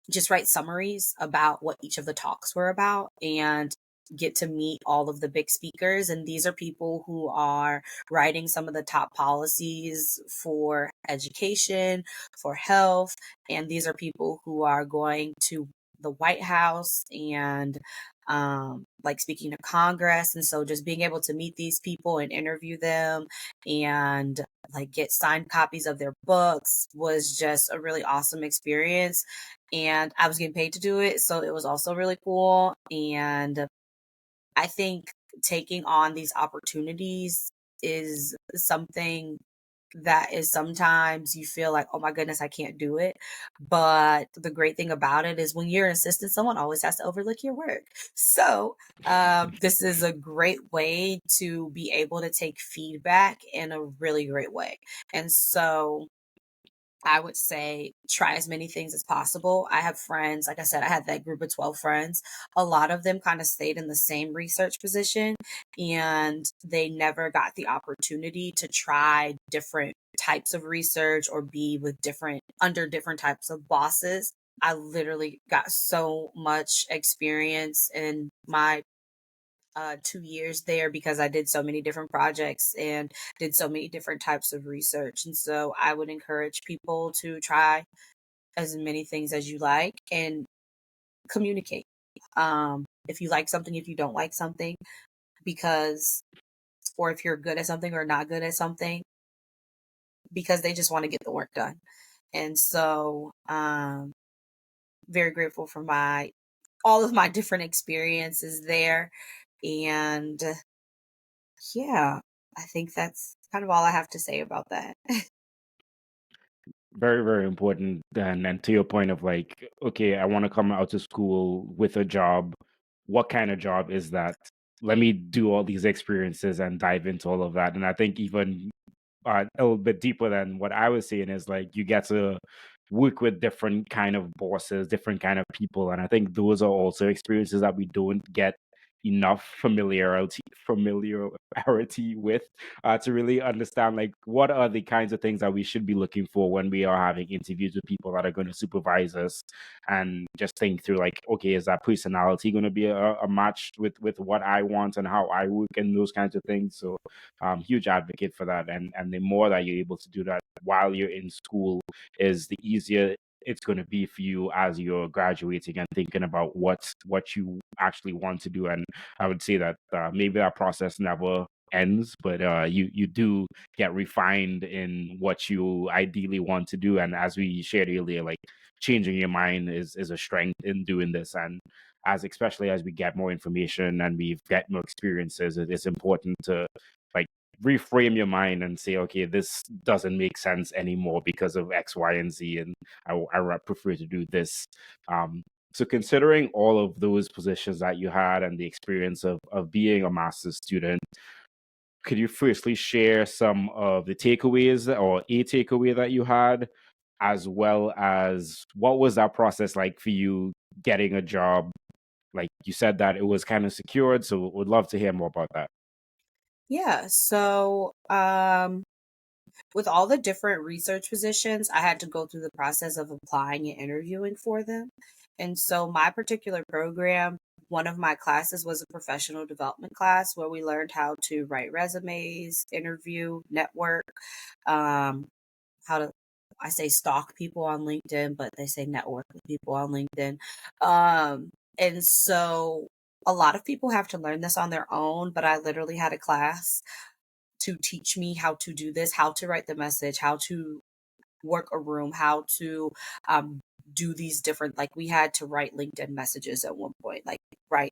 [SPEAKER 1] just write summaries about what each of the talks were about and get to meet all of the big speakers. And these are people who are writing some of the top policies for education, for health. And these are people who are going to the White House and like speaking to Congress. And so just being able to meet these people and interview them and like get signed copies of their books was just a really awesome experience. And I was getting paid to do it. So it was also really cool. And I think taking on these opportunities is something that is sometimes you feel like, oh my goodness, I can't do it. But the great thing about it is when you're an assistant, someone always has to overlook your work. So this is a great way to be able to take feedback in a really great way. And so I would say try as many things as possible. I have friends, like I said, I had that group of 12 friends. A lot of them kind of stayed in the same research position and they never got the opportunity to try different types of research or be with under different types of bosses. I literally got so much experience in my 2 years there because I did so many different projects and did so many different types of research. And so I would encourage people to try as many things as you like and communicate. If you like something, if you don't like something, because, or if you're good at something or not good at something, because they just want to get the work done. And so, very grateful for all of my different experiences there. And Yeah, I think that's kind of all I have to say about that.
[SPEAKER 2] Very, very important. And to your point of like, okay, I want to come out of school with a job. What kind of job is that? Let me do all these experiences and dive into all of that. And I think even a little bit deeper than what I was saying is like you get to work with different kind of bosses, different kind of people, and I think those are also experiences that we don't get enough familiarity with to really understand like what are the kinds of things that we should be looking for when we are having interviews with people that are going to supervise us, and just think through like, okay, is that personality going to be a match with what I want and how I work and those kinds of things. So huge advocate for that. And the more that you're able to do that while you're in school, is the easier it's going to be for you as you're graduating and thinking about what you actually want to do. And I would say that maybe that process never ends, but you do get refined in what you ideally want to do. And as we shared earlier, like changing your mind is a strength in doing this. And as especially as we get more information and we get more experiences, it is important to like reframe your mind and say, okay, this doesn't make sense anymore because of X, Y, and Z, and I prefer to do this. So considering all of those positions that you had and the experience of being a master's student, could you firstly share some of the takeaways or a takeaway that you had, as well as what was that process like for you getting a job? Like you said that it was kind of secured, so would love to hear more about that.
[SPEAKER 1] Yeah, so with all the different research positions, I had to go through the process of applying and interviewing for them. And so, my particular program, one of my classes was a professional development class where we learned how to write resumes, interview, network, um, how to, I say stalk people on LinkedIn, but they say network with people on LinkedIn. And so, a lot of people have to learn this on their own, but I literally had a class to teach me how to do this, how to write the message, how to work a room, how to um, do these different, like we had to write LinkedIn messages at one point, like write,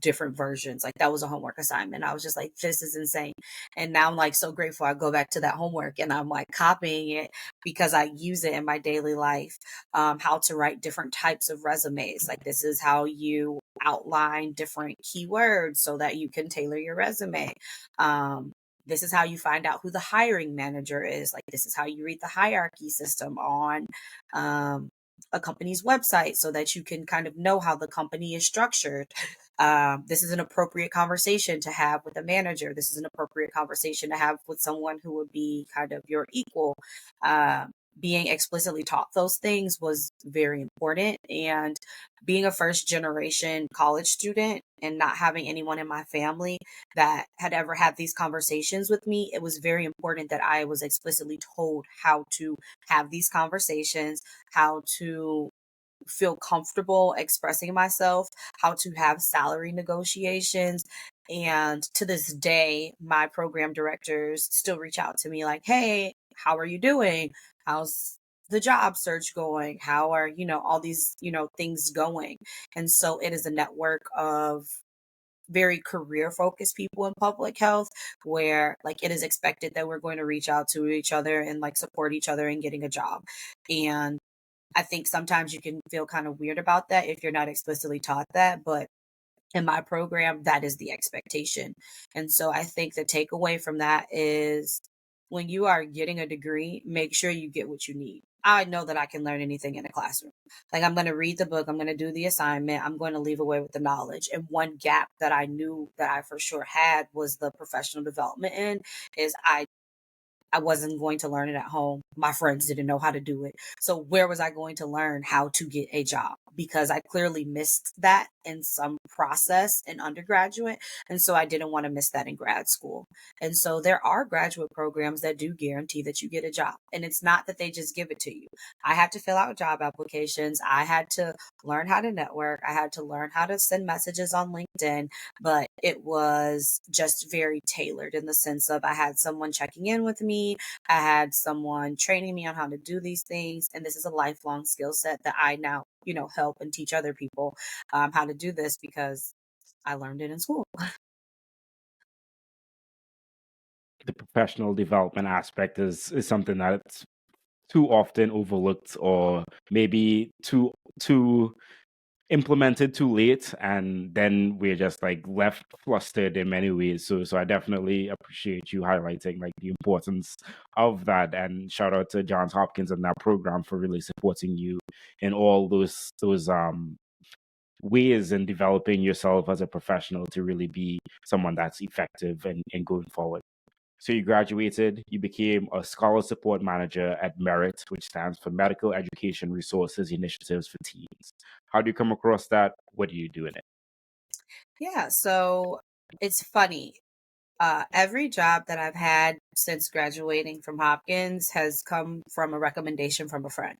[SPEAKER 1] different versions. Like that was a homework assignment. I was just like, this is insane. And now I'm like so grateful I go back to that homework and I'm like copying it because I use it in my daily life. How to write different types of resumes. Like this is how you outline different keywords so that you can tailor your resume. Um, this is how you find out who the hiring manager is. Like, this is how you read the hierarchy system on um, a company's website so that you can kind of know how the company is structured. This is an appropriate conversation to have with a manager. This is an appropriate conversation to have with someone who would be kind of your equal. Being explicitly taught those things was very important. And being a first generation college student and not having anyone in my family that had ever had these conversations with me, it was very important that I was explicitly told how to have these conversations, how to feel comfortable expressing myself, how to have salary negotiations. And to this day, my program directors still reach out to me like, hey, how are you doing? How's the job search going? How are, all these, things going? And so it is a network of very career focused people in public health where like it is expected that we're going to reach out to each other and like support each other in getting a job. And I think sometimes you can feel kind of weird about that if you're not explicitly taught that, but in my program, that is the expectation. And so I think the takeaway from that is when you are getting a degree, make sure you get what you need. I know that I can learn anything in a classroom. Like I'm going to read the book, I'm going to do the assignment, I'm going to leave away with the knowledge. And one gap that I knew that I for sure had was the professional development in is I wasn't going to learn it at home. My friends didn't know how to do it. So where was I going to learn how to get a job? Because I clearly missed that in some process in undergraduate. And so I didn't want to miss that in grad school. And so there are graduate programs that do guarantee that you get a job. And it's not that they just give it to you. I had to fill out job applications. I had to learn how to network. I had to learn how to send messages on LinkedIn, but it was just very tailored in the sense of I had someone checking in with me, I had someone training me on how to do these things, and this is a lifelong skill set that I now, help and teach other people how to do this because I learned it in school.
[SPEAKER 2] the professional development aspect is something that's too often overlooked, or maybe too implemented too late, and then we're just like left flustered in many ways. So I definitely appreciate you highlighting like the importance of that, and shout out to Johns Hopkins and that program for really supporting you in all those ways in developing yourself as a professional to really be someone that's effective and going forward. So you graduated, you became a scholar support manager at Merit, which stands for Medical Education Resources Initiatives for Teens. How do you come across that? What do you do in it?
[SPEAKER 1] Yeah, so it's funny. Every job that I've had since graduating from Hopkins has come from a recommendation from a friend.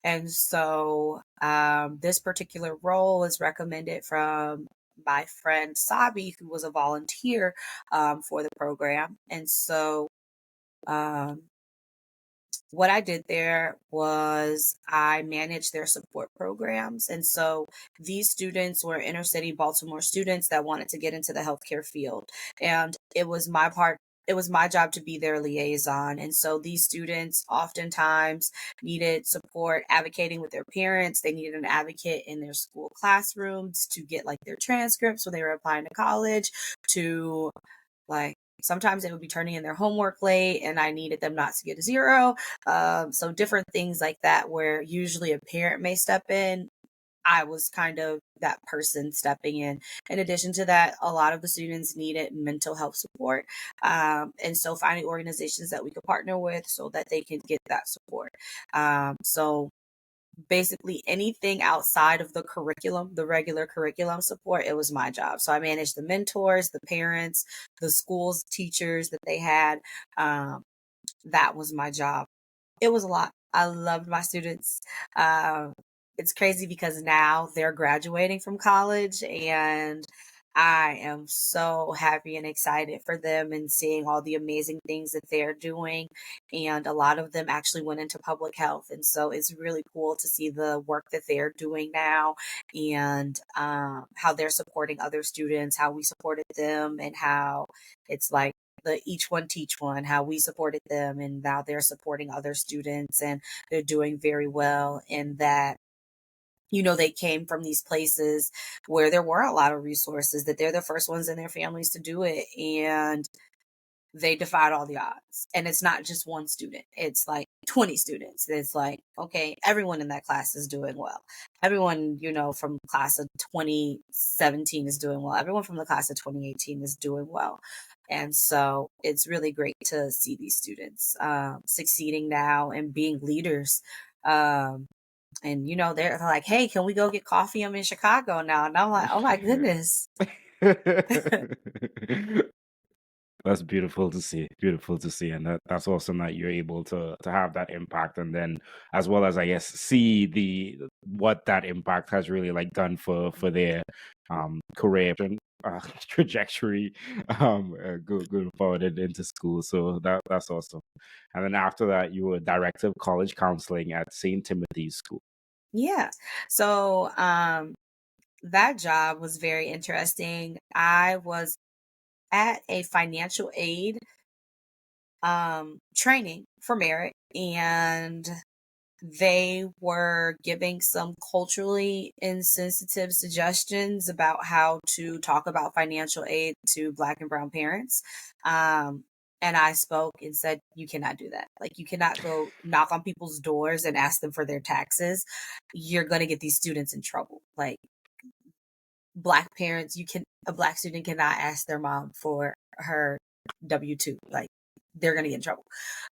[SPEAKER 1] And so this particular role was recommended from my friend Sabi, who was a volunteer for the program. And so um, what I did there was I managed their support programs. And so these students were inner city Baltimore students that wanted to get into the healthcare field. And it was my job to be their liaison. And so these students oftentimes needed support advocating with their parents. They needed an advocate in their school classrooms to get like their transcripts when they were applying to college, to like sometimes they would be turning in their homework late and I needed them not to get a zero. So different things like that where usually a parent may step in. I was kind of that person stepping in. In addition to that, a lot of the students needed mental health support. And so finding organizations that we could partner with so that they can get that support. So basically anything outside of the curriculum, the regular curriculum support, it was my job. So I managed the mentors, the parents, the schools, teachers that they had. Um, that was my job. It was a lot. I loved my students. Um, it's crazy because now they're graduating from college and I am so happy and excited for them and seeing all the amazing things that they're doing. And a lot of them actually went into public health. And so it's really cool to see the work that they're doing now and how they're supporting other students, how we supported them, and how it's like the each one teach one, how we supported them and now they're supporting other students and they're doing very well in that, they came from these places where there were a lot of resources, that they're the first ones in their families to do it. And they defied all the odds. And it's not just one student, it's like 20 students. It's like, okay, everyone in that class is doing well. Everyone, from class of 2017 is doing well. Everyone from the class of 2018 is doing well. And so it's really great to see these students succeeding now and being leaders. And they're like, hey, can we go get coffee? I'm in Chicago now. And I'm like, oh my goodness.
[SPEAKER 2] That's beautiful to see. Beautiful to see, and that's awesome that you're able to have that impact, and then as well as I guess see the what that impact has really like done for their career trajectory going forward into school. So that's awesome. And then after that, you were director of college counseling at St. Timothy's School.
[SPEAKER 1] Yeah. So that job was very interesting. I was at a financial aid training for merit, and they were giving some culturally insensitive suggestions about how to talk about financial aid to Black and Brown parents. And I spoke and said, you cannot do that. Like, you cannot go knock on people's doors and ask them for their taxes. You're going to get these students in trouble. Like, Black parents, a Black student cannot ask their mom for her W-2. Like, they're going to get in trouble.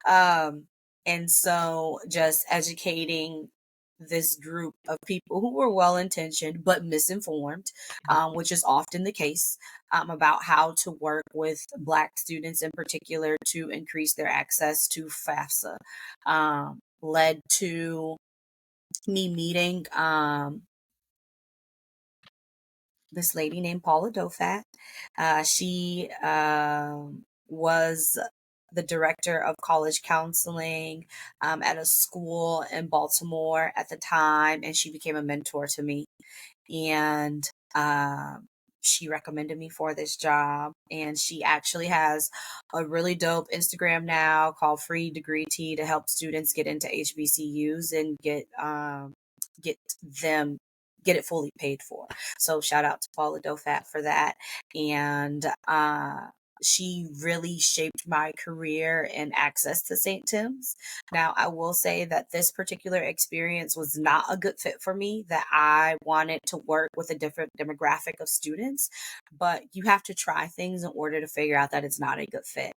[SPEAKER 1] Um, and so just educating this group of people who were well intentioned but misinformed, which is often the case, about how to work with Black students in particular to increase their access to FAFSA, led to me meeting this lady named Paula Dofat. She was the director of college counseling at a school in Baltimore at the time, and she became a mentor to me. And she recommended me for this job, and she actually has a really dope Instagram now called Free Degree Tea to help students get into HBCUs and get them get it fully paid for. So shout out to Paula Dofat for that. And she really shaped my career and access to St. Tim's. Now, I will say that this particular experience was not a good fit for me, that I wanted to work with a different demographic of students, but you have to try things in order to figure out that it's not a good fit.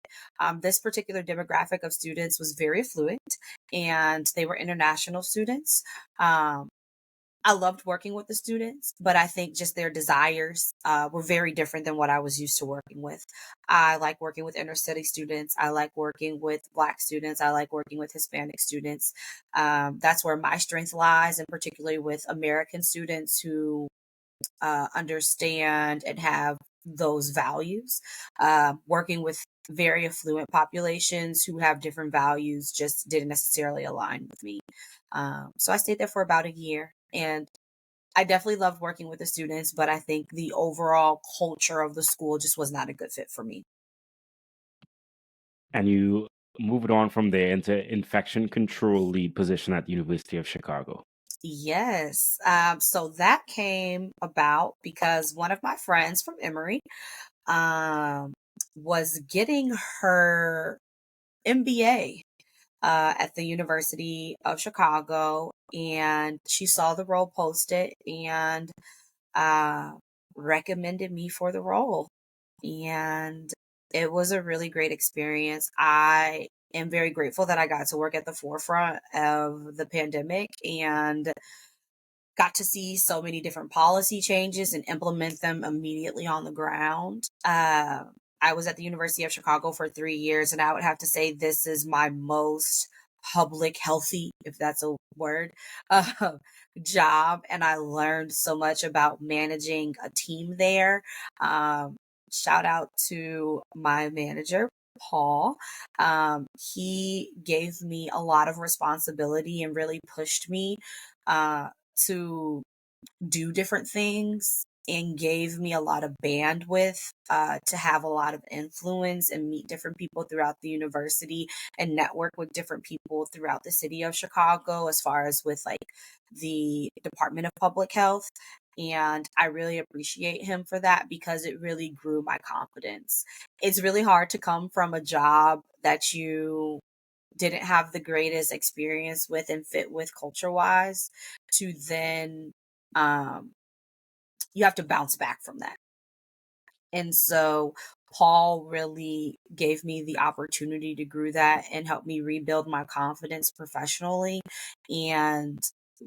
[SPEAKER 1] This particular demographic of students was very affluent, and they were international students. Um, I loved working with the students, but I think just their desires were very different than what I was used to working with. I like working with inner city students. I like working with Black students. I like working with Hispanic students. That's where my strength lies, and particularly with American students who understand and have those values. Working with very affluent populations who have different values just didn't necessarily align with me. So I stayed there for about a year, and I definitely loved working with the students, but I think the overall culture of the school just was not a good fit for me.
[SPEAKER 2] And you moved on from there into infection control lead position at the University of Chicago.
[SPEAKER 1] Yes. So that came about because one of my friends from Emory um, was getting her MBA at the University of Chicago, and she saw the role posted and uh, recommended me for the role. And it was a really great experience. I am very grateful that I got to work at the forefront of the pandemic and got to see so many different policy changes and implement them immediately on the ground. I was at the University of Chicago for 3 years, and I would have to say this is my most public healthy, if that's a word, uh, job. And I learned so much about managing a team there. Um, Shout out to my manager, Paul. He gave me a lot of responsibility and really pushed me to do different things, and gave me a lot of bandwidth to have a lot of influence and meet different people throughout the university and network with different people throughout the city of Chicago, as far as with like the Department of Public Health. And I really appreciate him for that because it really grew my confidence. It's really hard to come from a job that you didn't have the greatest experience with and fit with culture wise, to then um you have to bounce back from that. And so Paul really gave me the opportunity to grow that and help me rebuild my confidence professionally and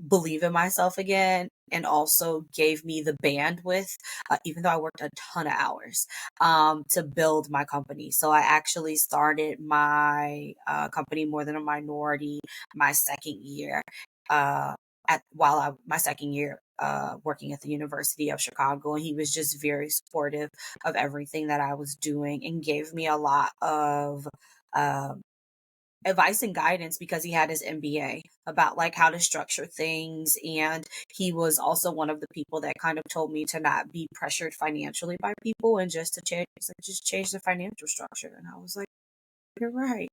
[SPEAKER 1] believe in myself again. And also gave me the bandwidth, even though I worked a ton of hours, to build my company. So I actually started my company More Than a Minority my second year. My second year working at the University of Chicago, and he was just very supportive of everything that I was doing and gave me a lot of um, advice and guidance because he had his MBA about like how to structure things, and he was also one of the people that kind of told me to not be pressured financially by people and just to change, just change the financial structure. And I was like, you're right.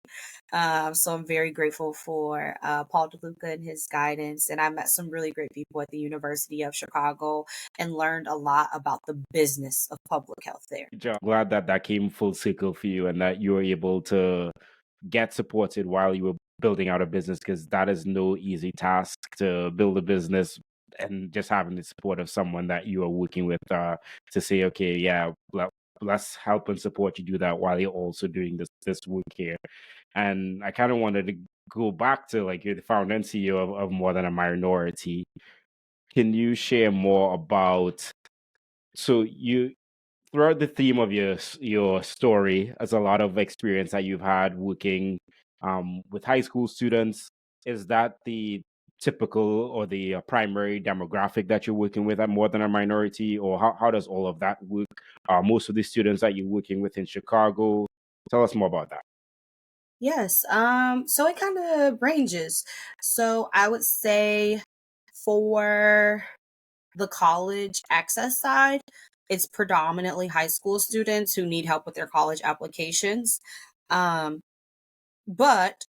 [SPEAKER 1] So I'm very grateful for Paul DeLuca and his guidance. And I met some really great people at the University of Chicago and learned a lot about the business of public health there.
[SPEAKER 2] Glad that that came full circle for you and that you were able to get supported while you were building out a business, because that is no easy task to build a business, and just having the support of someone that you are working with to say, okay, yeah, let's help and support you do that while you're also doing this work here. And I kind of wanted to go back to like you're the founder and CEO of More Than a Minority. Can you share more about, so you, throughout the theme of your story, as a lot of experience that you've had working with high school students, is that the typical or the primary demographic that you're working with at More Than a Minority, or how does all of that work? Most of the students that you're working with in Chicago, tell us more about that.
[SPEAKER 1] Yes. So it kind of ranges. So I would say for the college access side, it's predominantly high school students who need help with their college applications. Um, but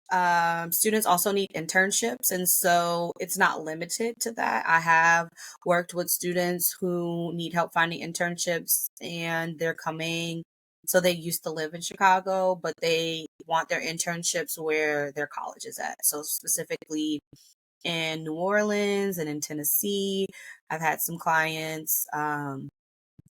[SPEAKER 1] students also need internships, and so it's not limited to that. I have worked with students who need help finding internships, and they're coming. So they used to live in Chicago, but they want their internships where their college is at. So specifically in New Orleans and in Tennessee, I've had some clients.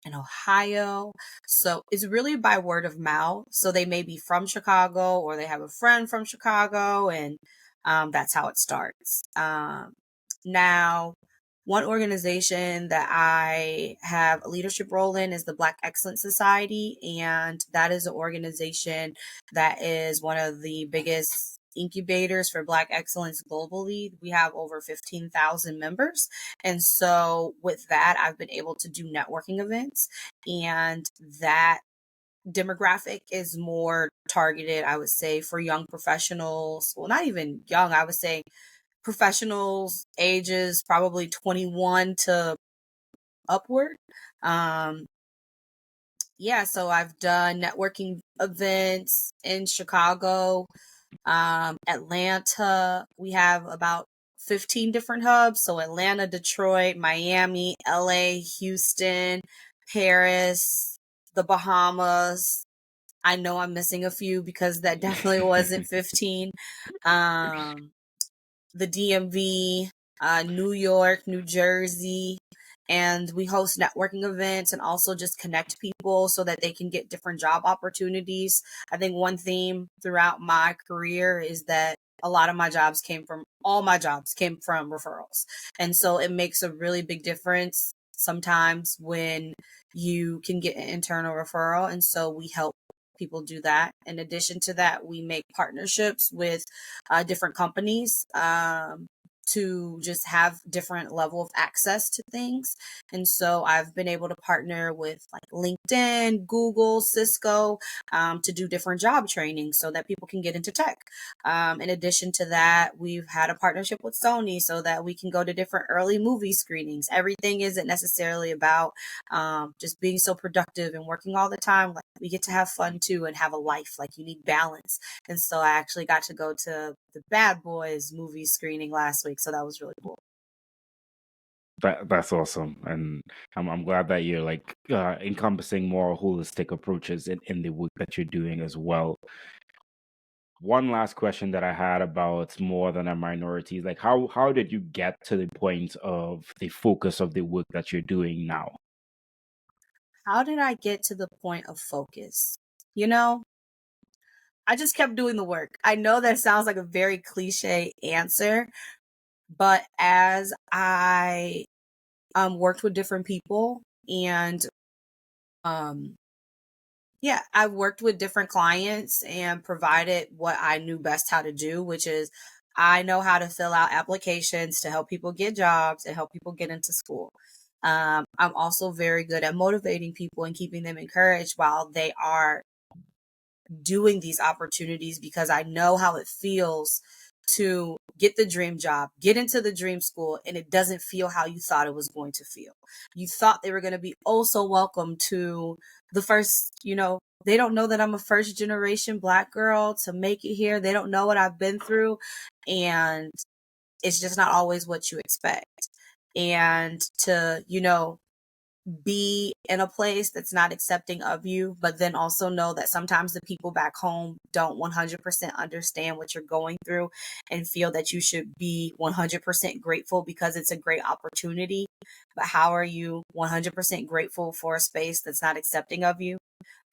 [SPEAKER 1] In Ohio. So it's really by word of mouth. So they may be from Chicago or they have a friend from Chicago, and that's how it starts. Now, one organization that I have a leadership role in is the Black Excellence Society, and that is an organization that is one of the biggest incubators for Black excellence globally. We have over 15,000 members. And so with that, I've been able to do networking events, and that demographic is more targeted, I would say, for young professionals. Well, not even young, I would say professionals ages probably 21 to upward. Um, yeah, so I've done networking events in Chicago, Atlanta. We have about 15 different hubs. So Atlanta, Detroit, Miami, LA, Houston, Paris, the Bahamas. I know I'm missing a few because that definitely wasn't 15. Um, the DMV, New York, New Jersey, and we host networking events and also just connect people so that they can get different job opportunities. I think one theme throughout my career is that all my jobs came from referrals. And so it makes a really big difference sometimes when you can get an internal referral. And so we help people do that. In addition to that, we make partnerships with different companies to just have different level of access to things. And so I've been able to partner with like LinkedIn, Google, Cisco to do different job training so that people can get into tech. In addition to that, we've had a partnership with Sony so that we can go to different early movie screenings. Everything isn't necessarily about just being so productive and working all the time. Like we get to have fun too and have a life. Like you need balance. And so I actually got to go to the Bad Boys movie screening last week. So that was really cool.
[SPEAKER 2] That's awesome, and I'm glad that you're like encompassing more holistic approaches in the work that you're doing as well. One last question that I had about more than a minority is like how did you get to the point of the focus of the work that you're doing now?
[SPEAKER 1] How did I get to the point of focus? You know, I just kept doing the work. I know that sounds like a very cliche answer, but as I worked with different people and um, yeah, I've worked with different clients and provided what I knew best how to do, which is I know how to fill out applications to help people get jobs and help people get into school. I'm also very good at motivating people and keeping them encouraged while they are doing these opportunities because I know how it feels to get the dream job, get into the dream school, and it doesn't feel how you thought it was going to feel. You thought they were going to be oh so welcome to the first, they don't know that I'm a first generation Black girl to make it here. They don't know what I've been through. And it's just not always what you expect. And to, be in a place that's not accepting of you, but then also know that sometimes the people back home don't 100% understand what you're going through and feel that you should be 100% grateful because it's a great opportunity. But how are you 100% grateful for a space that's not accepting of you?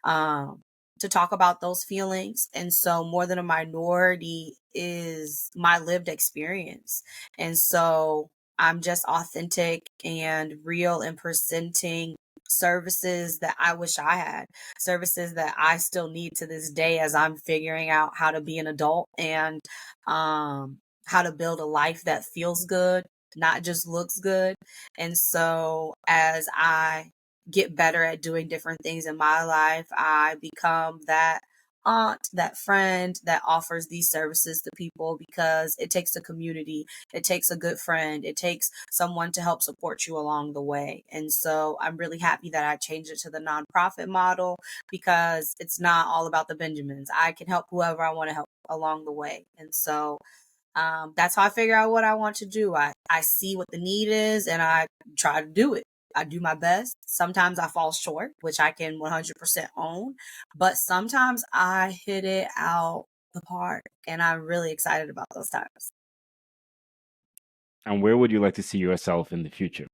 [SPEAKER 1] To talk about those feelings. And so more than a minority is my lived experience. And so I'm just authentic and real in presenting services that I wish I had, services that I still need to this day as I'm figuring out how to be an adult and how to build a life that feels good, not just looks good. And so as I get better at doing different things in my life, I become that aunt, that friend that offers these services to people, because it takes a community, it takes a good friend, it takes someone to help support you along the way. And so I'm really happy that I changed it to the nonprofit model, because it's not all about the Benjamins. I can help whoever I want to help along the way. And so that's how I figure out what I want to do. I see what the need is and I try to do it. I do my best. Sometimes I fall short, which I can 100% own, but sometimes I hit it out the park, and I'm really excited about those times.
[SPEAKER 2] And where would you like to see yourself in the future?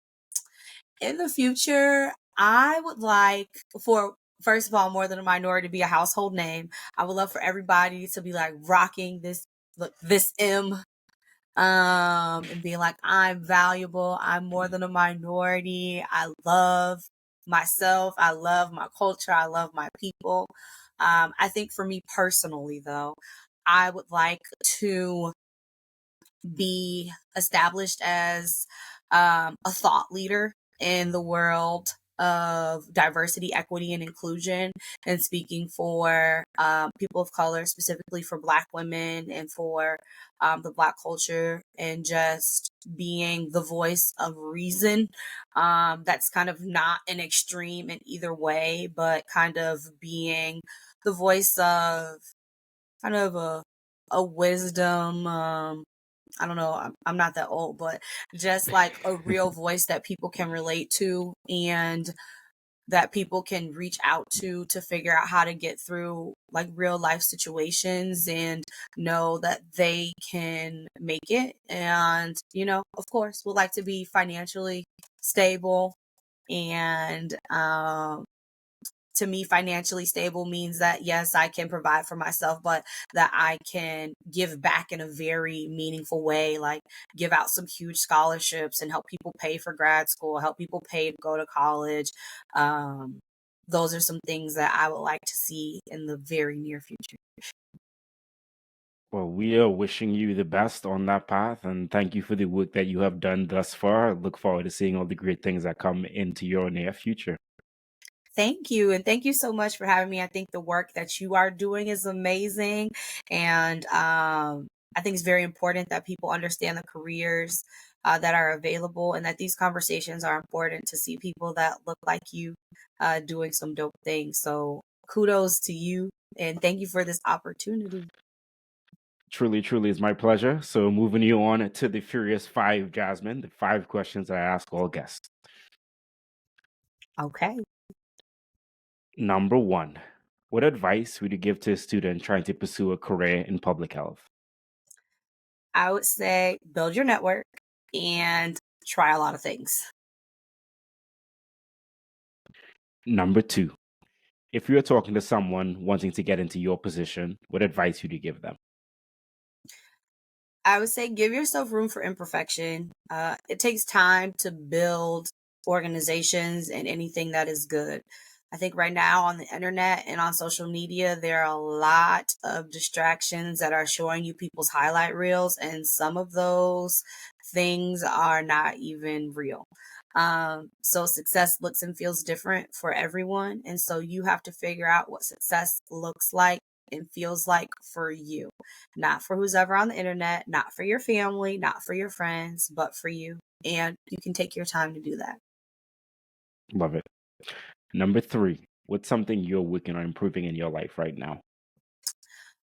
[SPEAKER 1] In the future, I would like for, first of all, More Than a Minority to be a household name. I would love for everybody to be like rocking this, look, this M, and being like, I'm valuable, I'm more than a minority, I love myself, I love my culture, I love my people. I think for me personally, though, I would like to be established as a thought leader in the world of diversity, equity, and inclusion, and speaking for people of color, specifically for Black women and for the Black culture, and just being the voice of reason. That's kind of not an extreme in either way, but kind of being the voice of kind of a wisdom. I don't know, I'm not that old, but just like a real voice that people can relate to, and that people can reach out to figure out how to get through like real life situations and know that they can make it. And, of course, would like to be financially stable. And to me, financially stable means that yes, I can provide for myself, but that I can give back in a very meaningful way, like give out some huge scholarships and help people pay for grad school, help people pay to go to college. Those are some things that I would like to see in the very near future.
[SPEAKER 2] Well, we are wishing you the best on that path, and thank you for the work that you have done thus far. I look forward to seeing all the great things that come into your near future.
[SPEAKER 1] Thank you. And thank you so much for having me. I think the work that you are doing is amazing. And I think it's very important that people understand the careers that are available, and that these conversations are important to see people that look like you doing some dope things. So kudos to you. And thank you for this opportunity.
[SPEAKER 2] Truly, truly is my pleasure. So, moving you on to the Furious Five, Jasmine, the five questions that I ask all guests.
[SPEAKER 1] Okay.
[SPEAKER 2] Number one, what advice would you give to a student trying to pursue a career in public health?
[SPEAKER 1] I would say build your network and try a lot of things.
[SPEAKER 2] Number two, if you are talking to someone wanting to get into your position, what advice would you give them?
[SPEAKER 1] I would say give yourself room for imperfection. It takes time to build organizations and anything that is good. I think right now on the internet and on social media, there are a lot of distractions that are showing you people's highlight reels, and some of those things are not even real. So success looks and feels different for everyone. And so you have to figure out what success looks like and feels like for you, not for who's ever on the internet, not for your family, not for your friends, but for you. And you can take your time to do that.
[SPEAKER 2] Love it. Number three, what's something you're working on improving in your life right now?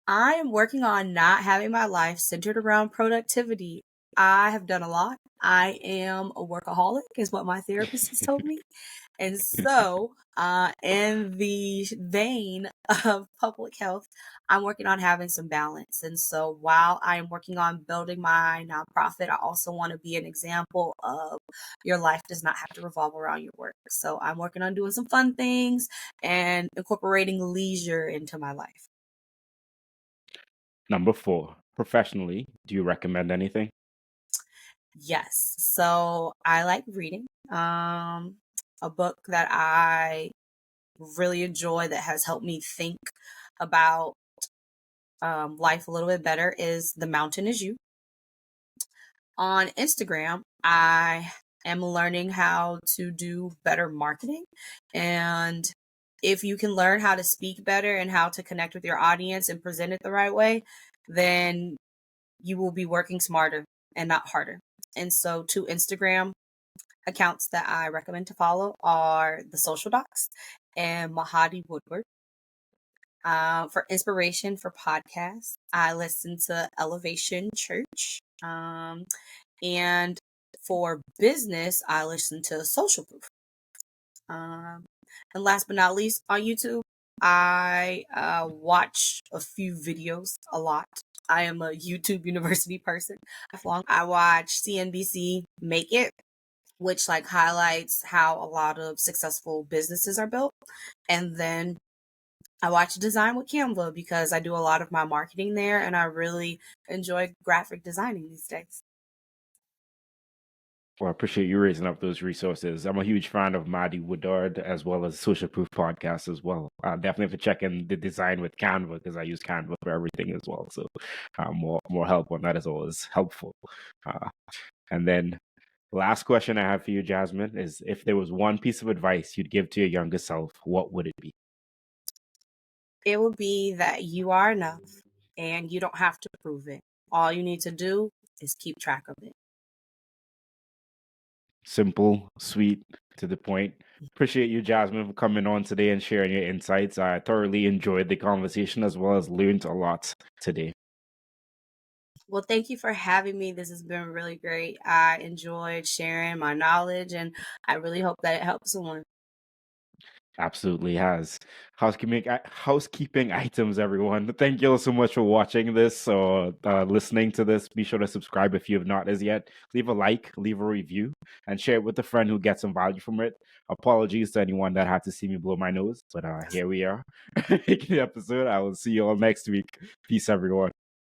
[SPEAKER 1] I am working on not having my life centered around productivity. I have done a lot. I am a workaholic, is what my therapist has told me. And so, in the vein of public health, I'm working on having some balance. And so, while I am working on building my nonprofit, I also want to be an example of your life does not have to revolve around your work. So, I'm working on doing some fun things and incorporating leisure into my life.
[SPEAKER 2] Number four, professionally, do you recommend anything?
[SPEAKER 1] Yes. So, I like reading. A book that I really enjoy that has helped me think about life a little bit better is The Mountain Is You. On Instagram, I am learning how to do better marketing, and if you can learn how to speak better and how to connect with your audience and present it the right way, then you will be working smarter and not harder. And so, two Instagram accounts that I recommend to follow are the Social Docs and Mahadi Woodward. For inspiration for podcasts, I listen to Elevation Church. And for business, I listen to Social Proof. And last but not least, on YouTube, I watch a few videos a lot. I am a YouTube University person. I watch CNBC Make It, which like highlights how a lot of successful businesses are built. And then I watch Design with Canva because I do a lot of my marketing there and I really enjoy graphic designing these days.
[SPEAKER 2] Well, I appreciate you raising up those resources. I'm a huge fan of Maddie Woodard as well as Social Proof podcast as well. Definitely have to check in the Design with Canva because I use Canva for everything as well. So more help on that is always helpful. And then last question I have for you, Jasmine, is if there was one piece of advice you'd give to your younger self, what would it be?
[SPEAKER 1] It would be that you are enough and you don't have to prove it. All you need to do is keep track of it.
[SPEAKER 2] Simple, sweet, to the point. Appreciate you, Jasmine, for coming on today and sharing your insights. I thoroughly enjoyed the conversation as well as learned a lot today.
[SPEAKER 1] Well, thank you for having me. This has been really great. I enjoyed sharing my knowledge and I really hope that it helps someone.
[SPEAKER 2] Absolutely has. Housekeeping items, everyone. Thank you all so much for watching this or listening to this. Be sure to subscribe if you have not as yet. Leave a like, leave a review, and share it with a friend who gets some value from it. Apologies to anyone that had to see me blow my nose, but here we are. Making the episode. I will see you all next week. Peace, everyone.